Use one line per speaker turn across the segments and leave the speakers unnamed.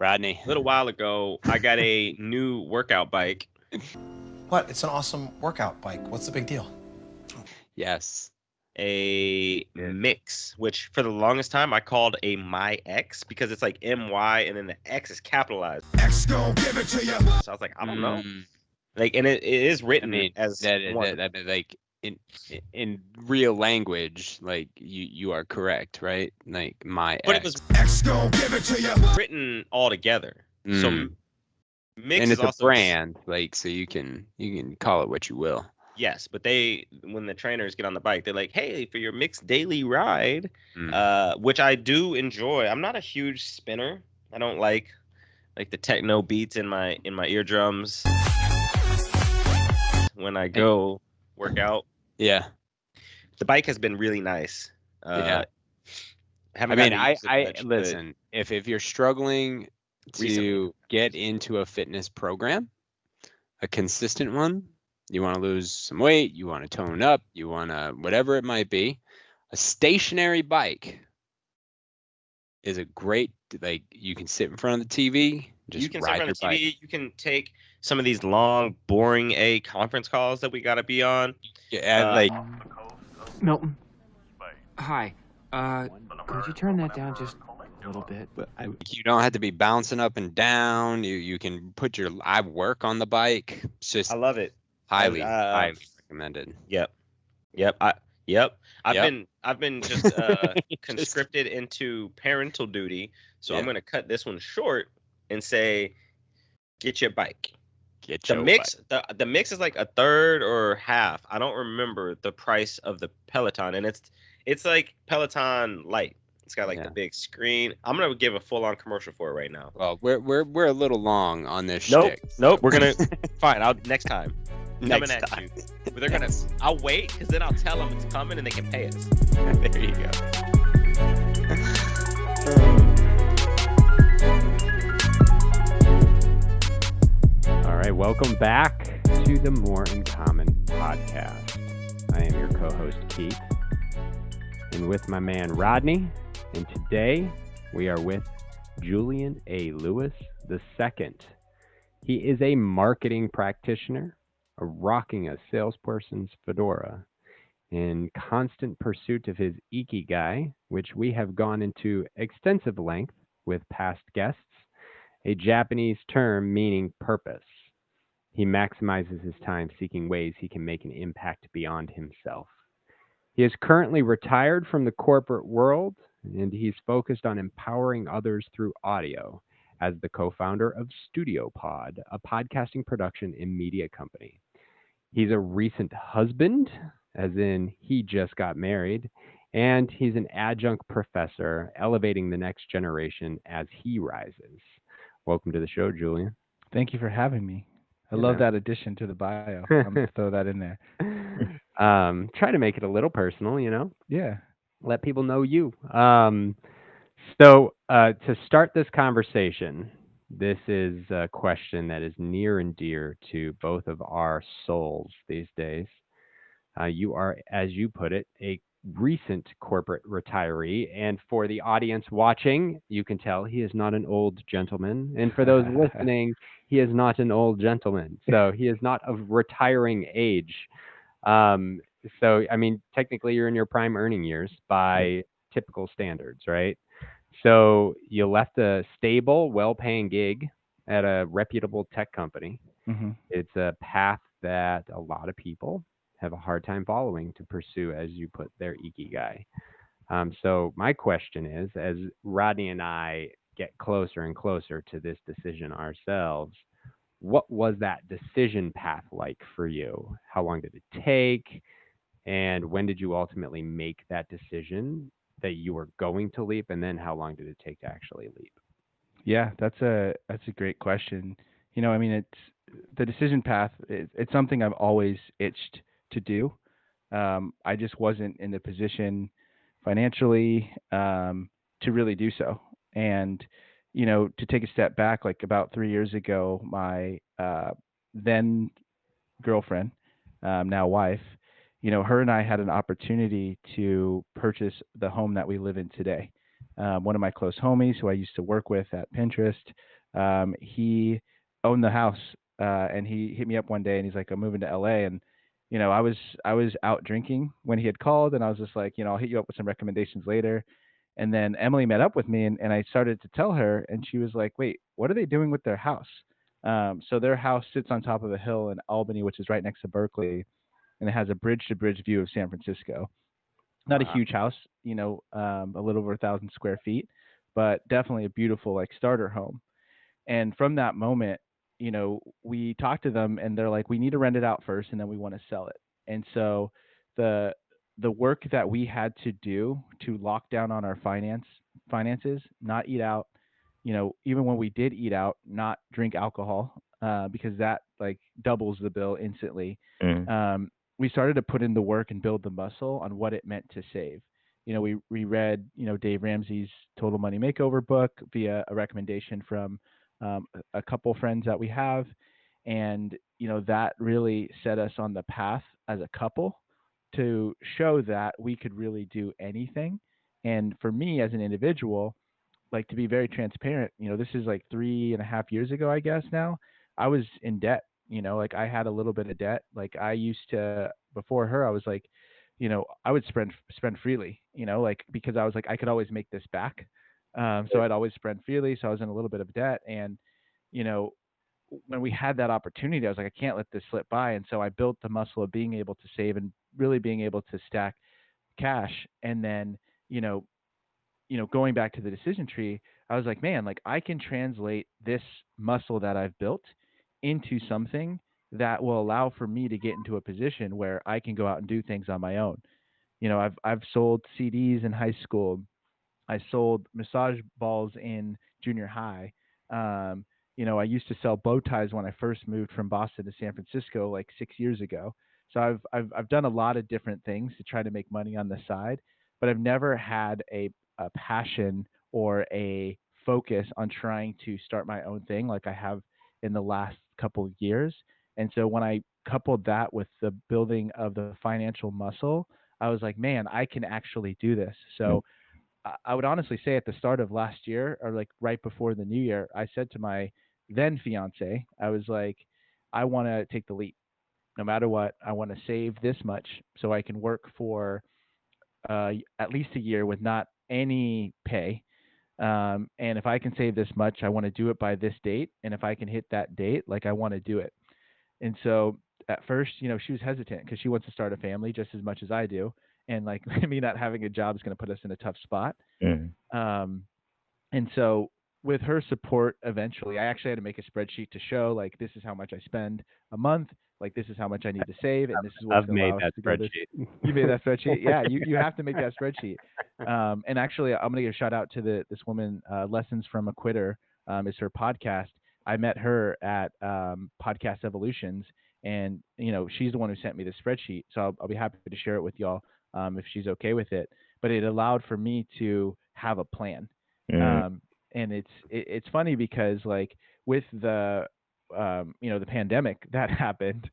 Rodney.
A little while ago, I got a new workout bike.
What? It's an awesome workout bike. What's the big deal?
Yes.
A mix, which for the longest time I called a My X because it's like MY and then the X is capitalized.
X gon' give it to you.
So I was like, I don't know. Like, and it is written as one.
That like in real language, like you are correct, right? Like my
But
X.
it was
X gon' give it to you.
written all together. So mix
and
is
it's
also
a brand, like, so you can call it what you will.
Yes, but when the trainers get on the bike, they're like, "Hey, for your mixed daily ride," which I do enjoy. I'm not a huge spinner. I don't like the techno beats in my eardrums when I go work out.
Yeah.
The bike has been really nice.
Yeah.
I mean,
I listen, if you're struggling to get into a fitness program, a consistent one, you want to lose some weight, you want to tone up, you want to whatever it might be, a stationary bike is a great, like, you can sit in front of the TV, just
you can
ride
sit in
your
front of the TV.
bike.
You can take some of these long, boring conference calls that we got to be on.
Yeah, like
Milton. Hi. Could you turn that down just a little bit?
you don't have to be bouncing up and down. You can put your I work on the bike. It's just
I love it.
highly recommended.
Yep. I've been just conscripted into parental duty, so I'm gonna cut this one short and say, get your bike.
Get
the
your
mix.
bike.
The mix is like a third or half. I don't remember the price of the Peloton, and it's like Peloton Light. It's got like the big screen. I'm gonna give a full on commercial for it right now.
Well, we're a little long on this
shtick.
So.
Nope. We're gonna fine. Next time.
Next
coming
time.
At you. But they're gonna. I'll wait because then I'll tell them it's coming and they can pay us.
There you go. All right, welcome back to the More in Common podcast. I am your co-host Keith, and with my man Rodney. And today we are with Julian A. Lewis II. He is a marketing practitioner, rocking a salesperson's fedora, in constant pursuit of his Ikigai, which we have gone into extensive length with past guests, a Japanese term meaning purpose. He maximizes his time seeking ways he can make an impact beyond himself. He is currently retired from the corporate world, and he's focused on empowering others through audio as the co-founder of Studio Pod, a podcasting production and media company. He's a recent husband, as in he just got married, and he's an adjunct professor, elevating the next generation as he rises. Welcome to the show, Julian.
Thank you for having me. I love that addition to the bio. I'm going to throw that in there.
Try to make it a little personal,
Yeah.
Let people know you. So to start this conversation, this is a question that is near and dear to both of our souls these days. You are, as you put it, a recent corporate retiree. And for the audience watching, you can tell he is not an old gentleman. And for those listening, he is not an old gentleman. So he is not of retiring age. So, I mean, technically you're in your prime earning years by typical standards, right? So you left a stable, well-paying gig at a reputable tech company.
Mm-hmm.
It's a path that a lot of people have a hard time following to pursue, as you put, their Ikigai. So my question is, as Rodney and I get closer and closer to this decision ourselves, what was that decision path like for you? How long did it take? And when did you ultimately make that decision that you were going to leap? And then how long did it take to actually leap?
Yeah, that's a great question. I mean, it's the decision path. It's something I've always itched to do. I just wasn't in the position financially to really do so. And, to take a step back, like about 3 years ago, my then girlfriend, now wife, her and I had an opportunity to purchase the home that we live in today. one of my close homies who I used to work with at Pinterest. He owned the house, and he hit me up one day and he's like, I'm moving to LA. And, I was out drinking when he had called, and I was just like, I'll hit you up with some recommendations later. And then Emily met up with me, and I started to tell her, and she was like, wait, what are they doing with their house? So their house sits on top of a hill in Albany, which is right next to Berkeley, and it has a bridge-to-bridge view of San Francisco. Not a huge house, a little over 1,000 square feet, but definitely a beautiful like starter home. And from that moment, we talked to them, and they're like, we need to rent it out first, and then we want to sell it. And so the work that we had to do to lock down on our finances, not eat out, even when we did eat out, not drink alcohol, because that like doubles the bill instantly. We started to put in the work and build the muscle on what it meant to save. We read, Dave Ramsey's Total Money Makeover book via a recommendation from a couple friends that we have. And, that really set us on the path as a couple to show that we could really do anything. And for me as an individual, like to be very transparent, this is like 3.5 years ago, I guess now, I was in debt, like I had a little bit of debt. Like I used to, before her, I was like, I would spend freely, like, because I was like, I could always make this back. So I'd always spend freely. So I was in a little bit of debt. And, when we had that opportunity, I was like, I can't let this slip by. And so I built the muscle of being able to save and really being able to stack cash. And then, going back to the decision tree, I was like, man, like I can translate this muscle that I've built into something that will allow for me to get into a position where I can go out and do things on my own. I've sold CDs in high school. I sold massage balls in junior high. I used to sell bow ties when I first moved from Boston to San Francisco like 6 years ago. So I've done a lot of different things to try to make money on the side, but I've never had a passion or a focus on trying to start my own thing like I have in the last couple of years. And so when I coupled that with the building of the financial muscle, I was like, man, I can actually do this. So I would honestly say at the start of last year, or like right before the new year, I said to my then fiance, I was like, I want to take the leap. No matter what, I want to save this much so I can work for at least a year with not any pay. And if I can save this much, I want to do it by this date. And if I can hit that date, like I want to do it. And so at first, she was hesitant because she wants to start a family just as much as I do. And like me not having a job is going to put us in a tough spot. And so with her support, eventually, I actually had to make a spreadsheet to show like this is how much I spend a month. Like this is how much I need to save, and this is what's going to allow us to go this. You made that spreadsheet, yeah. You have to make that spreadsheet. And actually, I'm going to give a shout out to this woman. Lessons from a Quitter is her podcast. I met her at Podcast Evolutions, and she's the one who sent me the spreadsheet. So I'll be happy to share it with y'all if she's okay with it. But it allowed for me to have a plan. And it's funny because like with the the pandemic that happened,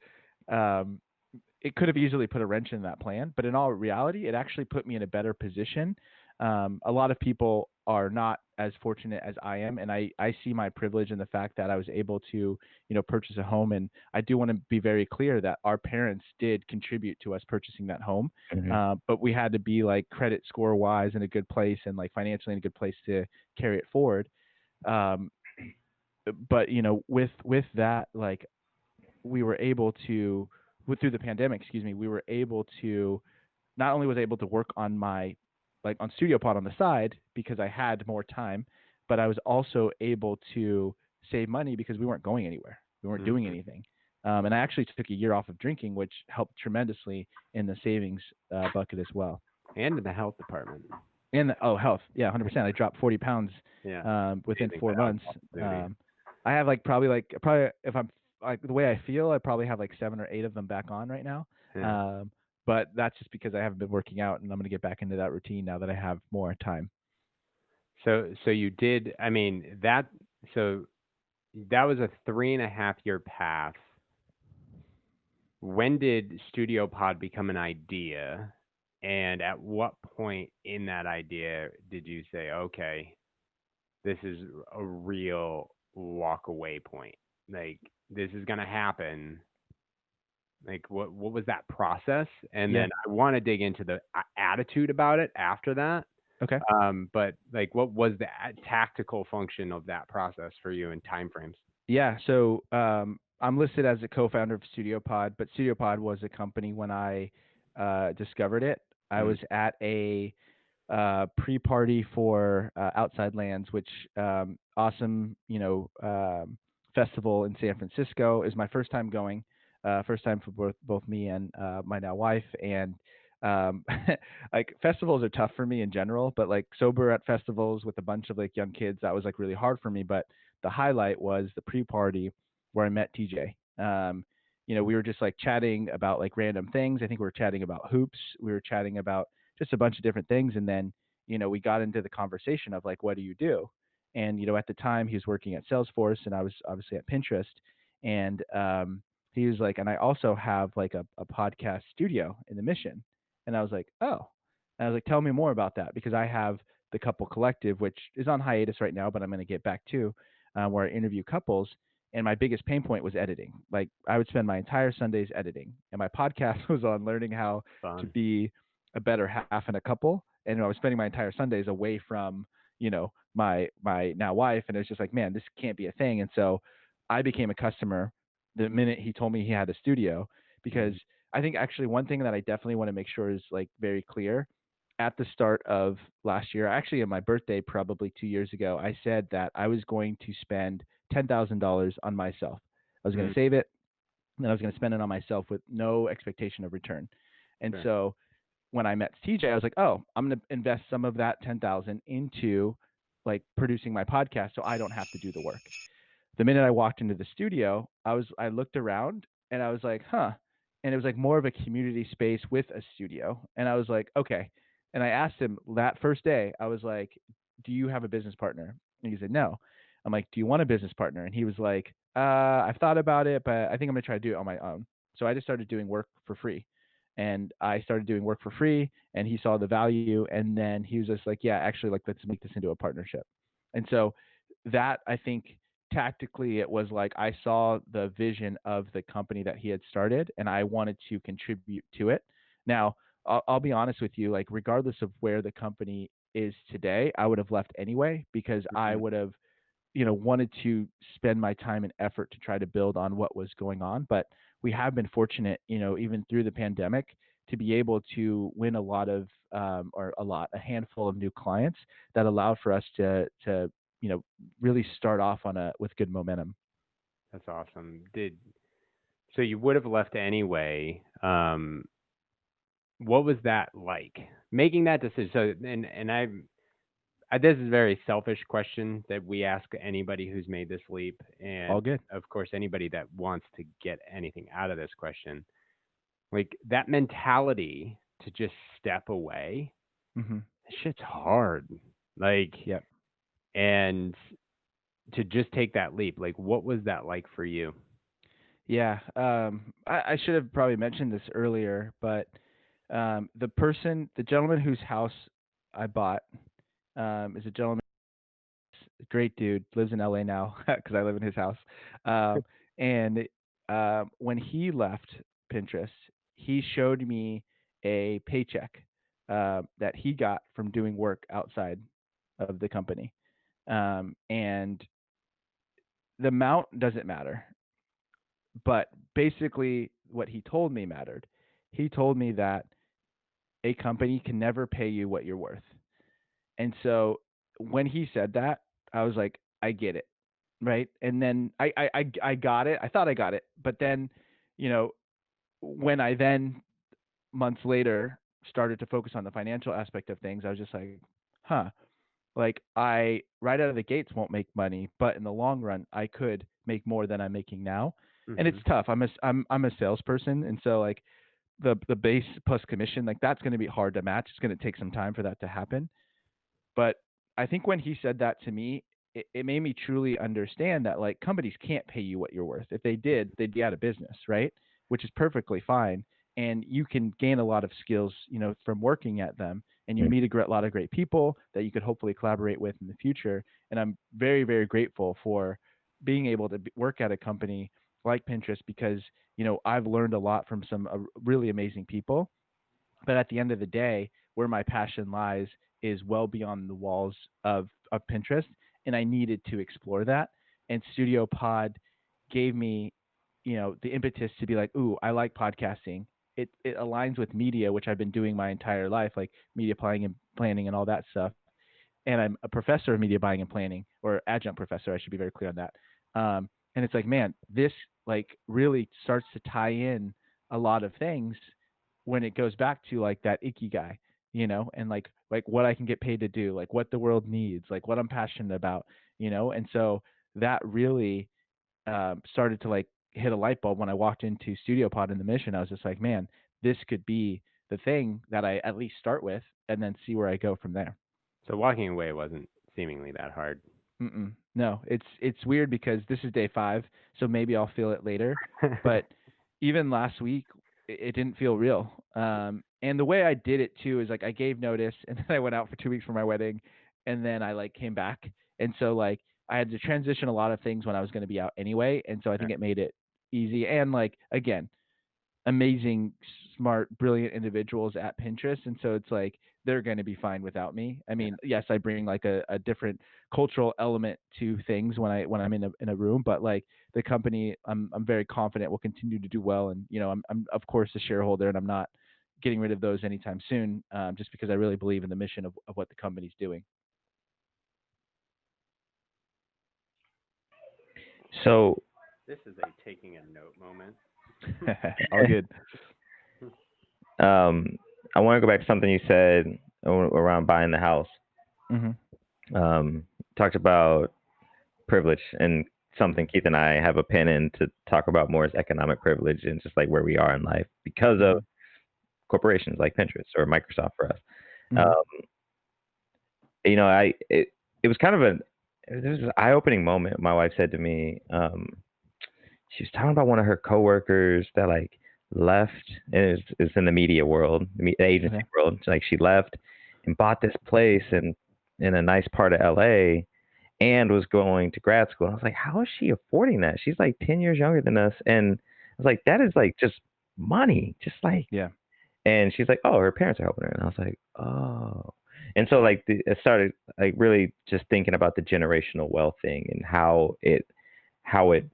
it could have easily put a wrench in that plan, but in all reality, it actually put me in a better position. A lot of people are not as fortunate as I am, and I see my privilege in the fact that I was able to, purchase a home. And I do want to be very clear that our parents did contribute to us purchasing that home, but we had to be like credit score wise in a good place and like financially in a good place to carry it forward. But with that, like we were able to, through the pandemic, we were able to, not only was I able to work on my, like on Studio Pod on the side because I had more time, but I was also able to save money because we weren't going anywhere. We weren't doing anything. And I actually took a year off of drinking, which helped tremendously in the savings bucket as well.
And in the health department.
And health. Yeah, 100%. I dropped 40 pounds within 4 months. I have probably if I'm like the way I feel, I probably have like 7 or 8 of them back on right now. Yeah. But that's just because I haven't been working out, and I'm going to get back into that routine now that I have more time.
So you did, so that was a 3.5 year path. When did Studio Pod become an idea? And at what point in that idea did you say, okay, this is a real walk away point? Like, this is going to happen. Like, what was that process? And
Yeah.
then I want to dig into the attitude about it after that.
Okay.
But like, what was the tactical function of that process for you in timeframes?
Yeah. So I'm listed as a co-founder of StudioPod, but StudioPod was a company when I discovered it. I was at a pre-party for Outside Lands, which awesome, festival in San Francisco. Is my first time going, first time for both me and my now wife. And like festivals are tough for me in general, but like sober at festivals with a bunch of like young kids, that was like really hard for me. But the highlight was the pre-party where I met TJ. We were just like chatting about like random things. I think we were chatting about hoops. We were chatting about just a bunch of different things. And then, we got into the conversation of like, what do you do? And, at the time he was working at Salesforce and I was obviously at Pinterest. And he was like, and I also have like a podcast studio in the Mission. And I was like, oh. And I was like, tell me more about that, because I have the Couple Collective, which is on hiatus right now, but I'm going to get back to, where I interview couples. And my biggest pain point was editing. Like I would spend my entire Sundays editing, and my podcast was on learning how to be a better half in a couple. And I was spending my entire Sundays away from, my now wife. And it was just like, man, this can't be a thing. And so I became a customer the minute he told me he had a studio, because I think actually one thing that I definitely want to make sure is like very clear. At the start of last year, actually on my birthday, probably 2 years ago, I said that I was going to spend $10,000 on myself. I was going to save it, and then I was going to spend it on myself with no expectation of return. And so when I met TJ, I was like, oh, I'm going to invest some of that 10,000 into like producing my podcast so I don't have to do the work. The minute I walked into the studio, I looked around and I was like, huh. And it was like more of a community space with a studio. And I was like, okay. And I asked him that first day, I was like, do you have a business partner? And he said, no. I'm like, do you want a business partner? And he was like, I've thought about it, but I think I'm going to try to do it on my own. So I just started doing work for free. And I started doing work for free, and he saw the value. And then he was just like, yeah, actually, like, let's make this into a partnership. And so that, I think, tactically, it was like I saw the vision of the company that he had started, and I wanted to contribute to it. Now, I'll be honest with you, like regardless of where the company is today, I would have left anyway, because I would have, wanted to spend my time and effort to try to build on what was going on. But we have been fortunate, even through the pandemic, to be able to win a handful of new clients that allowed for us to really start off with good momentum.
That's awesome. So you would have left anyway. What was that like, making that decision? So, and this is a very selfish question that we ask anybody who's made this leap, and
all good.
Of course, anybody that wants to get anything out of this question, like that mentality to just step away.
Mm-hmm.
Shit's hard. Like,
yep.
And to just take that leap, like, what was that like for you?
Yeah, I should have probably mentioned this earlier, but the gentleman whose house I bought is a gentleman, great dude, lives in LA now because I live in his house. And when he left Pinterest, he showed me a paycheck that he got from doing work outside of the company. And the amount doesn't matter. But basically, what he told me mattered. He told me that a company can never pay you what you're worth. And so when he said that, I was like, I get it, right? And then I got it. I thought I got it. But then, when I then months later started to focus on the financial aspect of things, I was just like, huh. Like I right out of the gates won't make money, but in the long run, I could make more than I'm making now. And it's tough. I'm a salesperson, and so like the base plus commission, like that's going to be hard to match. It's going to take some time for that to happen. But I think when he said that to me, it made me truly understand that like companies can't pay you what you're worth. If they did, they'd be out of business, right? Which is perfectly fine. and you can gain a lot of skills, from working at them, and you meet a lot of great people that you could hopefully collaborate with in the future. And I'm very, very grateful for being able to work at a company like Pinterest because, I've learned a lot from some really amazing people. But at the end of the day, where my passion lies is well beyond the walls of Pinterest. And I needed to explore that. And Studio Pod gave me, the impetus to be like, ooh, I like podcasting. It aligns with media, which I've been doing my entire life, like media planning and all that stuff. And I'm a professor of media buying and planning, or adjunct professor. I should be very clear on that. And it's like, man, this like really starts to tie in a lot of things when it goes back to like that Ikigai, and like what I can get paid to do, like what the world needs, like what I'm passionate about, and so that really started to like hit a light bulb when I walked into Studio Pod in the mission. I was just like, man, this could be the thing that I at least start with and then see where I go from there.
So walking away wasn't seemingly that hard.
No, it's weird because this is day 5, so maybe I'll feel it later. But even last week, it didn't feel real. And the way I did it too is like I gave notice, and then I went out for 2 weeks for my wedding, and then I like came back, and so like I had to transition a lot of things when I was going to be out anyway, and so I think it made it easy. And like again, amazing, smart, brilliant individuals at Pinterest, and so it's like they're going to be fine without me. I mean, yes, I bring like a different cultural element to things when I'm in a room, but like the company, I'm very confident will continue to do well, and I'm of course a shareholder, and I'm not getting rid of those anytime soon, just because I really believe in the mission of what the company's doing.
So
this is a taking a note moment.
All good.
I want to go back to something you said around buying the house. Talked about privilege, and something Keith and I have a pen in to talk about more is economic privilege and just like where we are in life because of corporations like Pinterest or Microsoft for us. It was kind of there was an eye-opening moment. My wife said to me, she was talking about one of her coworkers that like left, and it's in the media world, the agency world. Like she left and bought this place in a nice part of LA and was going to grad school. And I was like, how is she affording that? She's like 10 years younger than us. And I was like, that is like just money, just like,
yeah.
And she's like, oh, her parents are helping her. And I was like, oh. And so like it started like really just thinking about the generational wealth thing and how it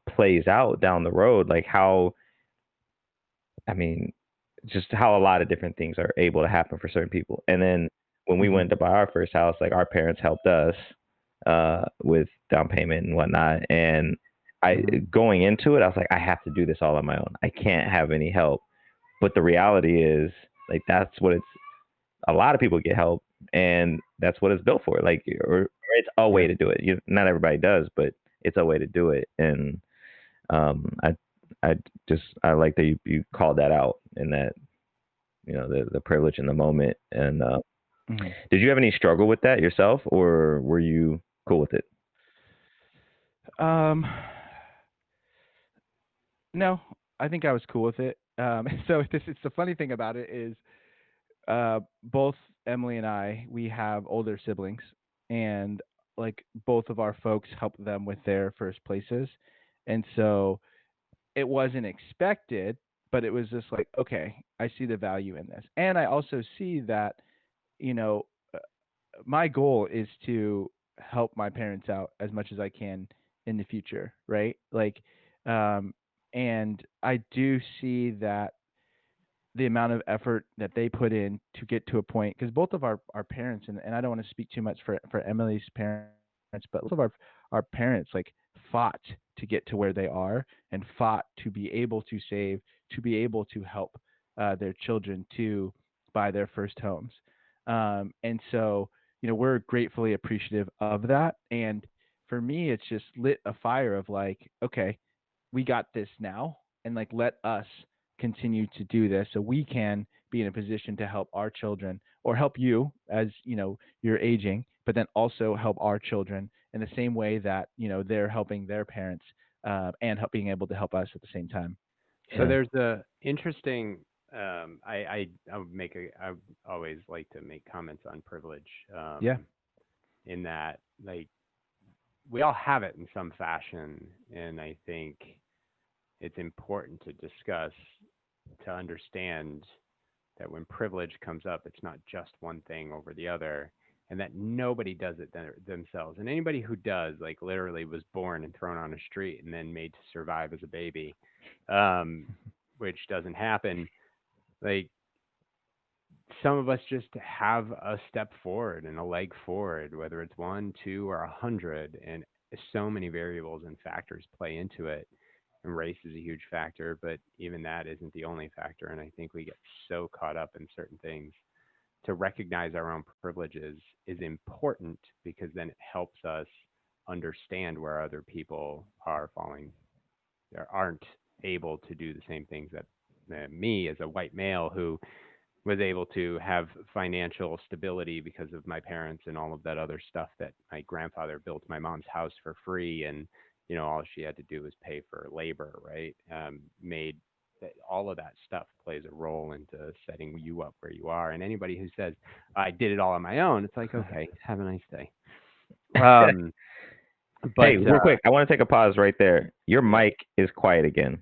plays out down the road, like just how a lot of different things are able to happen for certain people. And then when we went to buy our first house, like our parents helped us with down payment and whatnot. And going into it, I was like, I have to do this all on my own. I can't have any help. But the reality is, like, that's what a lot of people get help, and that's what it's built for. Like, or it's a way to do it. Not everybody does, but it's a way to do it. And I like that you called that out, and that the privilege in the moment. And did you have any struggle with that yourself, or were you cool with it?
No, I think I was cool with it. So it's the funny thing about it is both Emily and I, we have older siblings, and like both of our folks helped them with their first places. And so it wasn't expected, but it was just like, okay, I see the value in this. And I also see that, my goal is to help my parents out as much as I can in the future, right? Like, and I do see that the amount of effort that they put in to get to a point, because both of our parents, and I don't want to speak too much for Emily's parents, but both of our parents like fought to get to where they are, and fought to be able to save, to be able to help their children to buy their first homes. And so, we're gratefully appreciative of that. And for me, it's just lit a fire of like, okay, we got this now, and like let us continue to do this so we can be in a position to help our children, or help you as you're aging, but then also help our children in the same way that they're helping their parents, and being able to help us at the same time.
So there's a interesting I always like to make comments on privilege.
Yeah.
In that, like, we all have it in some fashion, and I think it's important to discuss, to understand that when privilege comes up, it's not just one thing over the other, and that nobody does it themselves. And anybody who does, like, literally was born and thrown on a street and then made to survive as a baby, which doesn't happen. Like, some of us just have a step forward and a leg forward, whether it's 1, 2, or 100, and so many variables and factors play into it. And race is a huge factor, but even that isn't the only factor. And I think we get so caught up in certain things. To recognize our own privileges is important, because then it helps us understand where other people are falling, or aren't able to do the same things that me, as a white male who was able to have financial stability because of my parents and all of that other stuff, that my grandfather built my mom's house for free, and all she had to do was pay for labor, right? Made that, all of that stuff plays a role into setting you up where you are. And anybody who says I did it all on my own, it's like, okay, have a nice day. But
hey, real quick, I want to take a pause right there. Your mic is quiet again.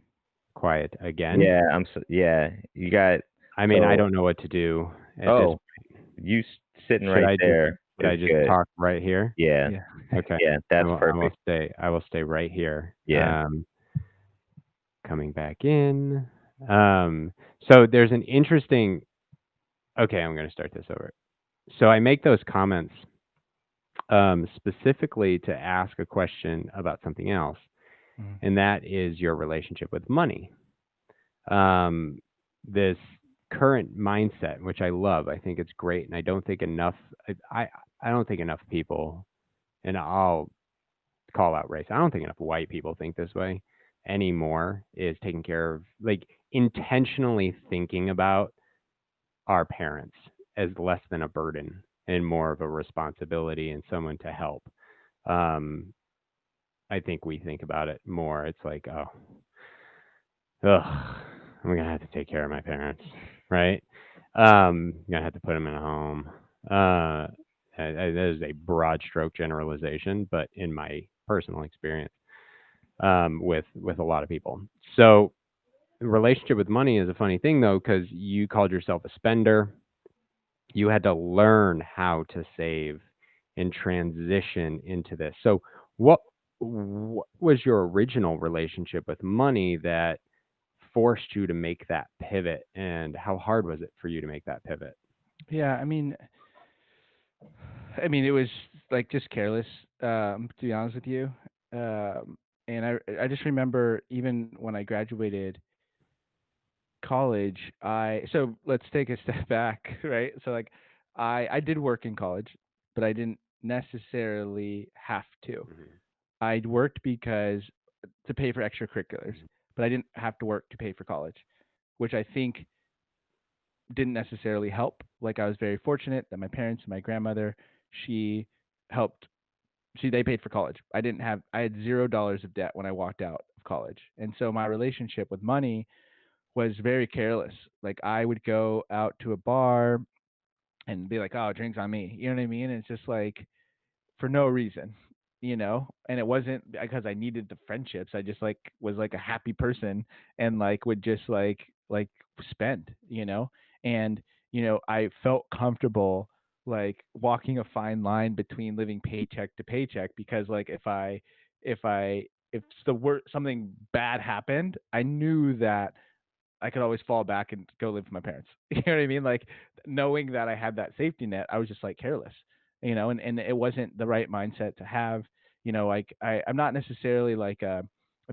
Quiet again?
Yeah, you got.
I mean, I don't know what to do.
You sitting right there.
Should I just talk right here?
Yeah.
Okay.
Yeah, that's perfect.
I will stay right here.
Yeah.
Coming back in. So there's an interesting. Okay, I'm going to start this over. So I make those comments specifically to ask a question about something else, and that is your relationship with money. This current mindset, which I love, I think it's great, and I don't think enough. I don't think enough people, and I'll call out race. I don't think enough white people think this way anymore. Is taking care of, like, intentionally thinking about our parents as less than a burden and more of a responsibility and someone to help. I think we think about it more. It's like, I'm gonna have to take care of my parents, right? I'm gonna have to put them in a home. That is a broad stroke generalization, but in my personal experience, with a lot of people. So, the relationship with money is a funny thing, though, because you called yourself a spender. You had to learn how to save and transition into this. So, what was your original relationship with money that forced you to make that pivot, and how hard was it for you to make that pivot?
Yeah, I mean, it was like just careless, to be honest with you. And I just remember, even when I graduated college, so let's take a step back, right? So, like, I did work in college, but I didn't necessarily have to. I worked because to pay for extracurriculars, but I didn't have to work to pay for college, which I think didn't necessarily help. Like, I was very fortunate that my parents and my grandmother, she helped. They paid for college. I had $0 of debt when I walked out of college. And so my relationship with money was very careless. Like, I would go out to a bar and be like, "Oh, drinks on me." You know what I mean? And it's just like, for no reason, and it wasn't because I needed the friendships. I just, like, was like a happy person, and, like, would just like spend, and I felt comfortable, like, walking a fine line between living paycheck to paycheck, because, like, if something bad happened, I knew that I could always fall back and go live with my parents. You know what I mean? Like, knowing that I had that safety net, I was just, like, careless, and it wasn't the right mindset to have. Like, I'm not necessarily like a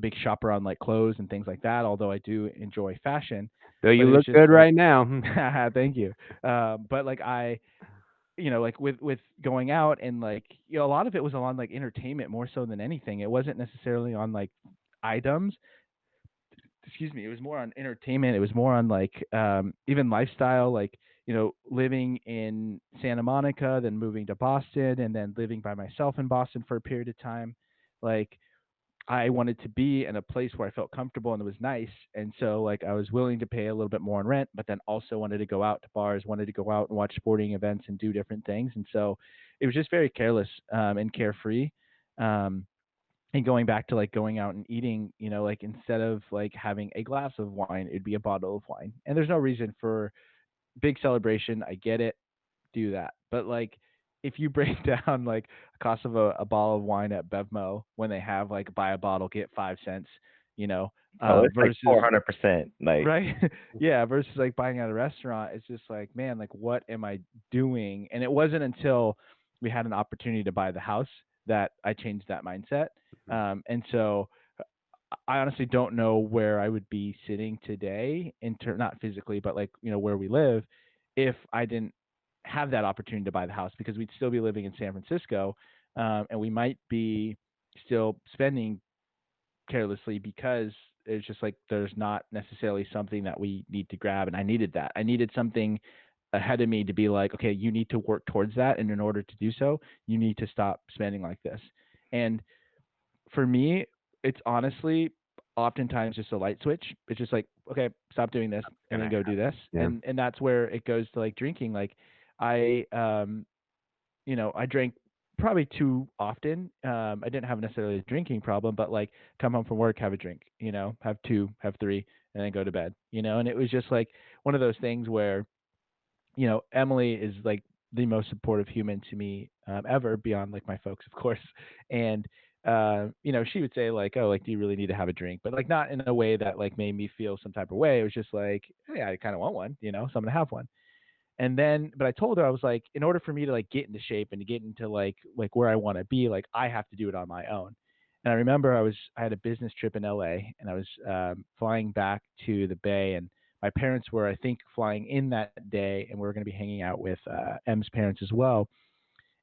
big shopper on, like, clothes and things like that, although I do enjoy fashion.
Though you look good right now.
Thank you. But, like, like, with going out, and, like, a lot of it was on, like, entertainment more so than anything. It wasn't necessarily on, like, items. Excuse me, it was more on entertainment. It was more on, like, even lifestyle, like, living in Santa Monica, then moving to Boston, and then living by myself in Boston for a period of time. Like, I wanted to be in a place where I felt comfortable and it was nice. And so like I was willing to pay a little bit more in rent, but then also wanted to go out to bars, wanted to go out and watch sporting events and do different things. And so it was just very careless and carefree. And going back to like going out and eating, like instead of like having a glass of wine, it'd be a bottle of wine. And there's no reason for big celebration. I get it. Do that. But like if you break down like a cost of a bottle of wine at Bevmo when they have like buy a bottle, get 5 cents,
it's
versus
like 400%. Like,
right. Yeah. Versus like buying at a restaurant. It's just like, man, like what am I doing? And it wasn't until we had an opportunity to buy the house that I changed that mindset. And so I honestly don't know where I would be sitting today not physically, but like, where we live if I didn't have that opportunity to buy the house, because we'd still be living in San Francisco. And we might be still spending carelessly because it's just like, there's not necessarily something that we need to grab. And I needed that. I needed something ahead of me to be like, okay, you need to work towards that. And in order to do so, you need to stop spending like this. And for me, it's honestly oftentimes just a light switch. It's just like, okay, stop doing this and then go do this.
Yeah.
And that's where it goes to like drinking. Like I drank probably too often. I didn't have necessarily a drinking problem, but like come home from work, have a drink, have 2, have 3, and then go to bed, and it was just like one of those things where, Emily is like the most supportive human to me ever, beyond like my folks, of course. And she would say like, oh, like, do you really need to have a drink? But like not in a way that like made me feel some type of way. It was just like, hey, I kind of want one, so I'm gonna have one. And then, but I told her, I was like, in order for me to like get into shape and to get into like where I want to be, like I have to do it on my own. And I remember I had a business trip in LA and I was flying back to the Bay, and my parents were, I think, flying in that day, and we were going to be hanging out with M's parents as well.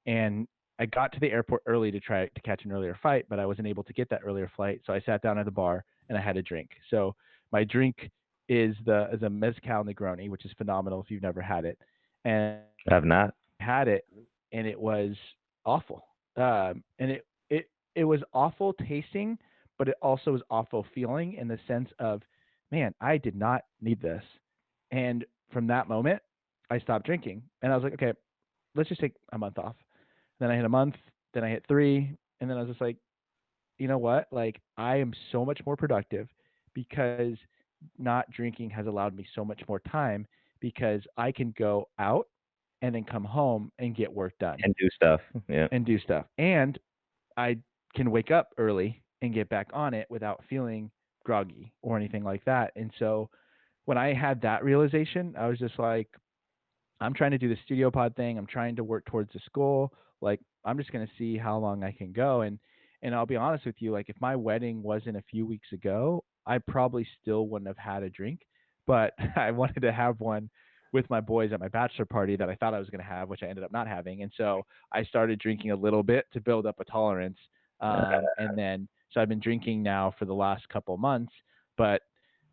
And I got to the airport early to try to catch an earlier flight, but I wasn't able to get that earlier flight. So I sat down at the bar and I had a drink. So my drink is a Mezcal Negroni, which is phenomenal if you've never had it. And
I've not
had it, and it was awful. And it was awful tasting, but it also was awful feeling, in the sense of, man, I did not need this. And from that moment, I stopped drinking, and I was like, okay, let's just take a month off. Then I hit a month, then I hit 3, and then I was just like, you know what? Like, I am so much more productive because not drinking has allowed me so much more time, because I can go out and then come home and get work done
and do stuff. Yeah.
and do stuff. And I can wake up early and get back on it without feeling groggy or anything like that. And so when I had that realization, I was just like, I'm trying to do the studio pod thing. I'm trying to work towards this goal. Like, I'm just going to see how long I can go. And I'll be honest with you, like if my wedding wasn't a few weeks ago, I probably still wouldn't have had a drink, but I wanted to have one with my boys at my bachelor party that I thought I was going to have, which I ended up not having. And so I started drinking a little bit to build up a tolerance. And then, so I've been drinking now for the last couple months, but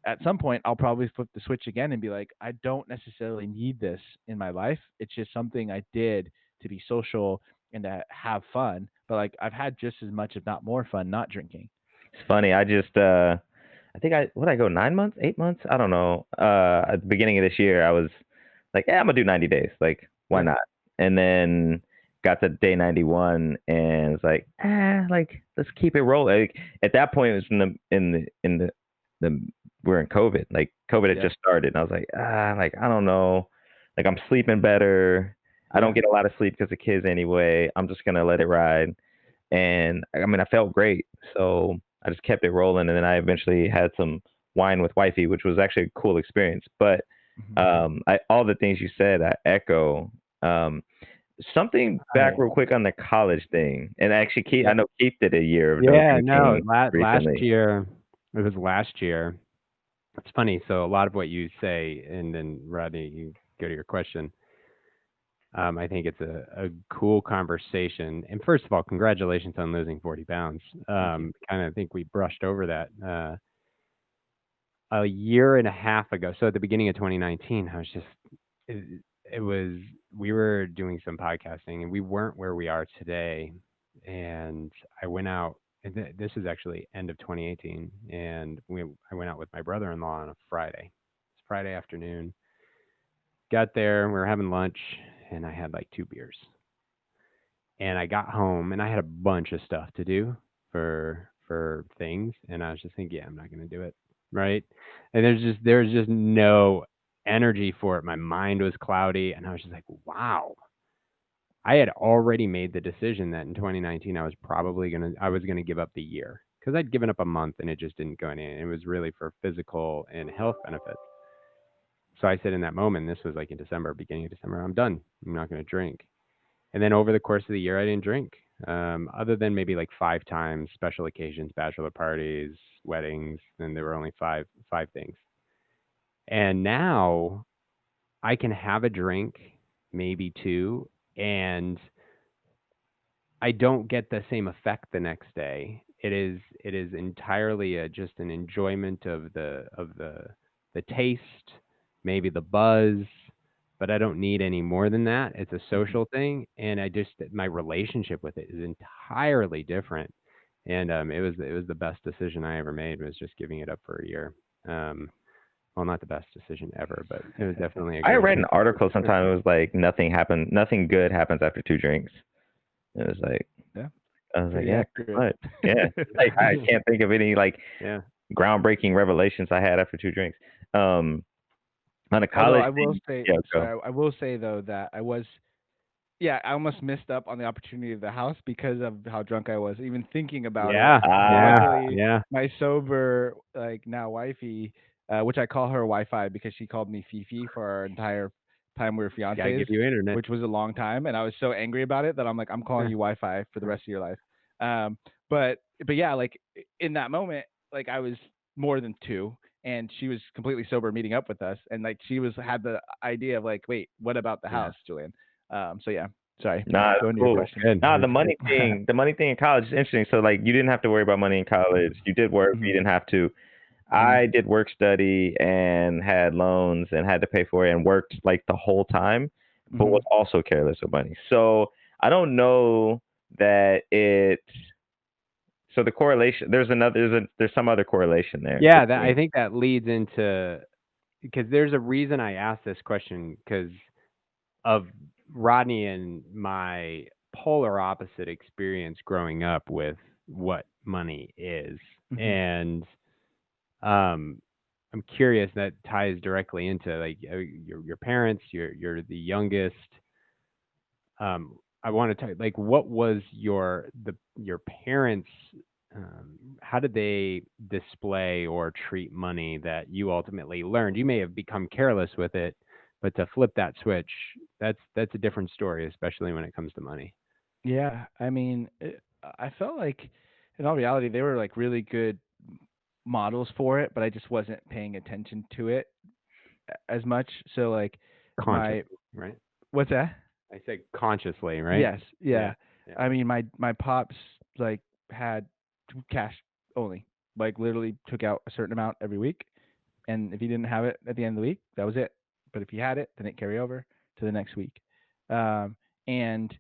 at some point I'll probably flip the switch again and be like, I don't necessarily need this in my life. It's just something I did to be social and to have fun. But like, I've had just as much, if not more fun, not drinking.
It's funny. I just, I think would I go 9 months, 8 months? I don't know. At the beginning of this year, I was like, I'm gonna do 90 days. Like, why not? And then got to day 91 and it's like, like, let's keep it rolling. Like, at that point, it was in the we're in COVID. Like, COVID had just started, and I was like, like, I don't know. Like, I'm sleeping better. I don't get a lot of sleep because of kids anyway. I'm just gonna let it ride. And I mean, I felt great, so I just kept it rolling. And then I eventually had some wine with wifey, which was actually a cool experience. But all the things you said, I echo. Something back real quick on the college thing, and actually, Keith, I know Keith did a year of
last year. It was last year. It's funny. So a lot of what you say, and then Rodney, you go to your question. I think it's a cool conversation. And first of all, congratulations on losing 40 pounds. Kind of think we brushed over that a year and a half ago. So at the beginning of 2019, I was just, we were doing some podcasting and we weren't where we are today. And I went out this is actually end of 2018, and I went out with my brother-in-law on a Friday. It's Friday afternoon. Got there, we were having lunch, and I had like 2 beers. And I got home, and I had a bunch of stuff to do for things, and I was just thinking, yeah, I'm not going to do it, right? And there's just no energy for it. My mind was cloudy, and I was just like, wow. I had already made the decision that in 2019 I was gonna give up the year, because I'd given up a month and it just didn't go in. It was really for physical and health benefits. So I said in that moment, this was like in December, beginning of December, I'm done. I'm not going to drink. And then over the course of the year, I didn't drink, other than maybe like 5 times, special occasions, bachelor parties, weddings, and there were only five things. And now I can have a drink, maybe 2, and I don't get the same effect the next day. It is entirely just an enjoyment of the taste, maybe the buzz, but I don't need any more than that. It's a social thing, and my relationship with it is entirely different. And it was the best decision I ever made, was just giving it up for a year. Well, not the best decision ever, but it was definitely a
I
great
read an
decision.
article sometime. It was like nothing good happens after 2 drinks. It was like,
Yeah.
I was like,
Pretty
yeah,
accurate.
what? Yeah. Like, I can't think of any like
Yeah.
groundbreaking revelations I had after 2 drinks. On a
Although
college
I will
thing,
say,
yeah, go.
sorry, I will say though that I almost missed up on the opportunity of the house because of how drunk I was. Even thinking about
Yeah.
it,
Yeah.
luckily,
Yeah.
my sober now wifey, which I call her Wi-Fi because she called me Fifi for our entire time we were
Gotta
fiancés,
give you internet.
which was a long time, and I was so angry about it that I'm like, I'm calling you Wi-Fi for the rest of your life. But yeah, like in that moment, like I was more than 2, and she was completely sober meeting up with us, and like she had the idea of like, wait, what about the house, Julian? So yeah, sorry.
Nah,
Go
that's
into your
cool.
question.
Good.
Nah, the money thing in college is interesting. So like, you didn't have to worry about money in college. You did work, but you didn't have to. I did work study and had loans and had to pay for it and worked like the whole time, but was also careless with money. So I don't know that so the correlation, there's some other correlation there.
Yeah, I think that leads into, because there's a reason I asked this question, because of Rodney and my polar opposite experience growing up with what money is. And I'm curious, that ties directly into like your parents, you're the youngest. I want to tell you, like, what was your parents, how did they display or treat money that you ultimately learned? You may have become careless with it, but to flip that switch, that's a different story, especially when it comes to money.
Yeah, I mean, I felt like, in all reality, they were like really good models for it, but I just wasn't paying attention to it as much. So like
Consciously, right?
What's that?
I said consciously, right?
Yes, yeah.
Yeah.
I mean, my pops like had cash only, like literally took out a certain amount every week, and if he didn't have it at the end of the week, that was it. But if he had it, then it carry over to the next week. And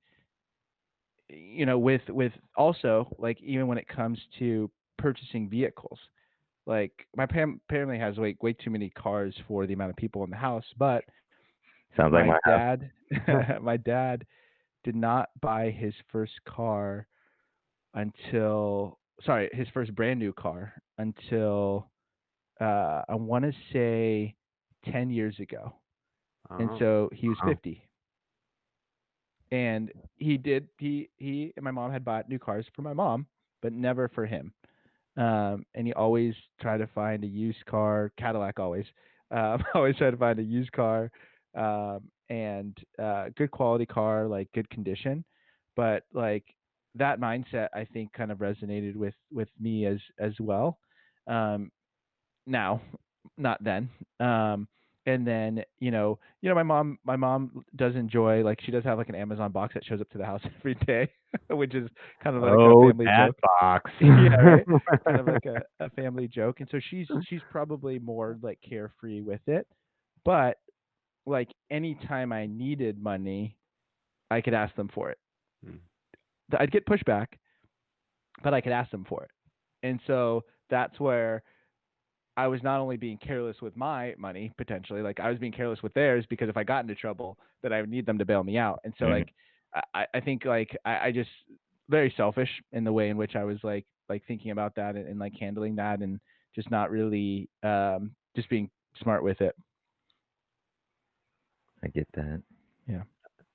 with also like even when it comes to purchasing vehicles, like my family has way too many cars for the amount of people in the house. But
sounds like my
dad, my dad did not buy his first car his first brand new car until I want to say 10 years ago. And so he was 50. And he and my mom had bought new cars for my mom, but never for him. And he always tried to find a used car, Cadillac always. Always tried to find a used car, and good quality car, like good condition. But like that mindset, I think, kind of resonated with me as well. Now, not then. And then my mom does enjoy, like, she does have like an Amazon box that shows up to the house every day, which is kind of like a family joke.
Box.
Yeah, right? Kind of like a family joke. And so she's probably more like carefree with it. But like anytime I needed money, I could ask them for it. I'd get pushback, but I could ask them for it. And so that's where I was not only being careless with my money potentially, like I was being careless with theirs, because if I got into trouble, then I would need them to bail me out. And so like I think like I just very selfish in the way in which I was like thinking about that, and like handling that, and just not really just being smart with it.
I get that.
Yeah.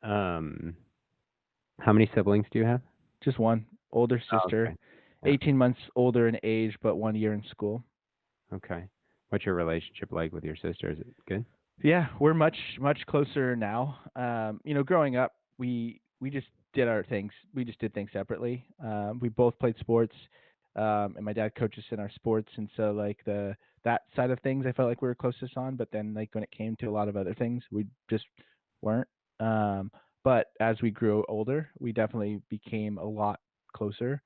How many siblings do you have?
Just one older sister,
okay. Yeah.
18 months older in age, but 1 year in school.
Okay. What's your relationship like with your sister? Is it good?
Yeah, we're much closer now. You know, growing up, we just did our things. We just did things separately. We both played sports, and my dad coaches in our sports, and so like that side of things, I felt like we were closest on. But then like when it came to a lot of other things, we just weren't. But as we grew older, we definitely became a lot closer.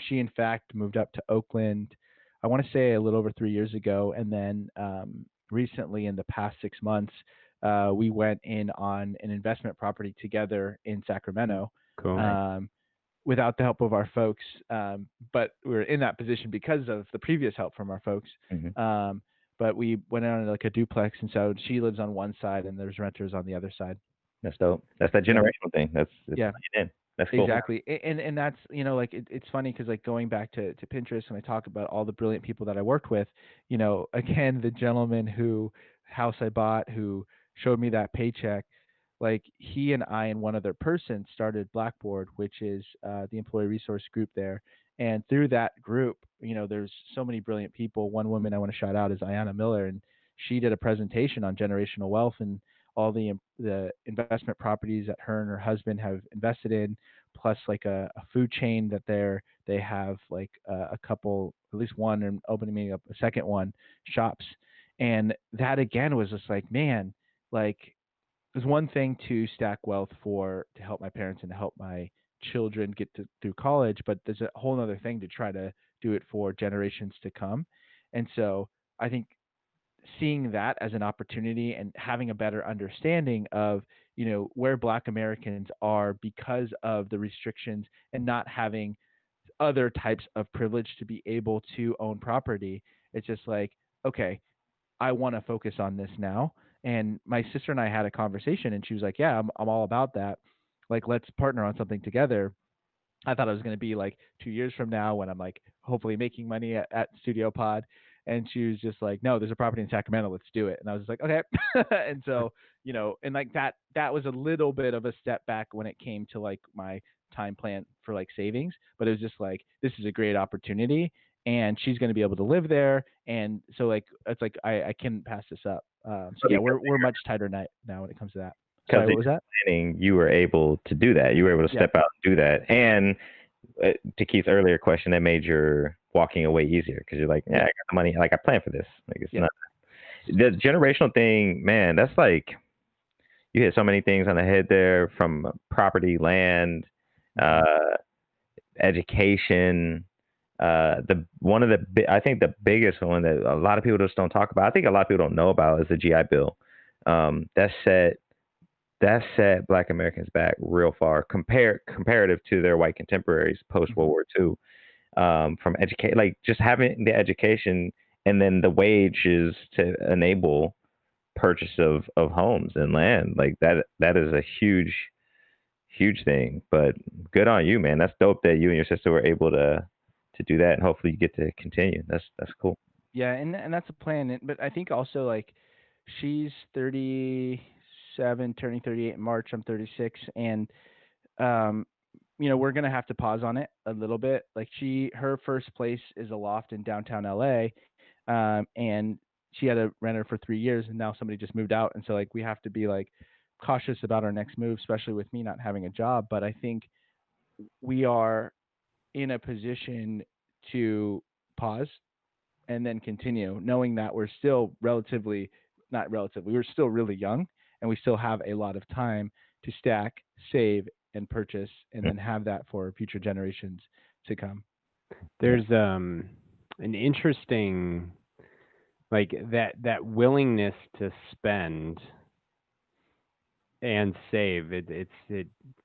She in fact moved up to Oakland, I want to say a little over 3 years ago, and then recently in the past 6 months, we went in on an investment property together in Sacramento.
Cool.
Without the help of our folks, but we were in that position because of the previous help from our folks. But we went on like a duplex, and so she lives on one side, and there's renters on the other side.
That's dope. That's that generational thing. That's
yeah.
That's cool.
Exactly. And that's, you know, like it's funny because like going back to Pinterest, and I talk about all the brilliant people that I worked with, you know, again, the gentleman who house I bought, who showed me that paycheck, like he and I and one other person started Blackboard, which is the employee resource group there. And through that group, you know, there's so many brilliant people. One woman I want to shout out is Ayanna Miller, and she did a presentation on generational wealth and all the investment properties that her and her husband have invested in, plus like a food chain that they have like a couple, at least one, and opening up a second one, shops. And that again was just like, man, like it was one thing to stack wealth to help my parents and to help my children get through college, but there's a whole other thing to try to do it for generations to come. And so I think seeing that as an opportunity and having a better understanding of, you know, where Black Americans are because of the restrictions and not having other types of privilege to be able to own property, it's just like, okay, I want to focus on this now. And my sister and I had a conversation, and she was like, yeah, I'm all about that. Like, let's partner on something together. I thought it was going to be like 2 years from now when I'm like hopefully making money at Studio Pod. And she was just like, no, there's a property in Sacramento. Let's do it. And I was just like, okay. And so, you know, and like that was a little bit of a step back when it came to like my time plan for like savings. But it was just like, this is a great opportunity, and she's going to be able to live there. And so like, it's like, I can't pass this up. So yeah, we're much tighter now when it comes to that. Sorry, what was that?
Planning, you were able to do that. You were able to step out and do that. And to Keith's earlier question, that made your walking away easier, because you're like, yeah, I got the money. Like, I planned for this. Like, it's not the generational thing, man. That's like, you hit so many things on the head there, from property, land, education. I think the biggest one that a lot of people just don't talk about, I think a lot of people don't know about, is the GI Bill. That set Black Americans back real far comparative to their white contemporaries post World War II. From educate, like just having the education and then the wages to enable purchase of homes and land, like that is a huge thing. But good on you, man. That's dope that you and your sister were able to do that, and hopefully you get to continue. That's cool.
Yeah, and that's a plan. But I think also, like, she's 37, turning 38 in March. I'm 36, and you know, we're gonna have to pause on it a little bit. Like, her first place is a loft in downtown LA, and she had a renter for 3 years, and now somebody just moved out, and so like we have to be like cautious about our next move, especially with me not having a job. But I think we are in a position to pause and then continue, knowing that we're still we're still really young, and we still have a lot of time to stack, save, and purchase, and then have that for future generations to come.
There's an interesting, like, that willingness to spend and save. It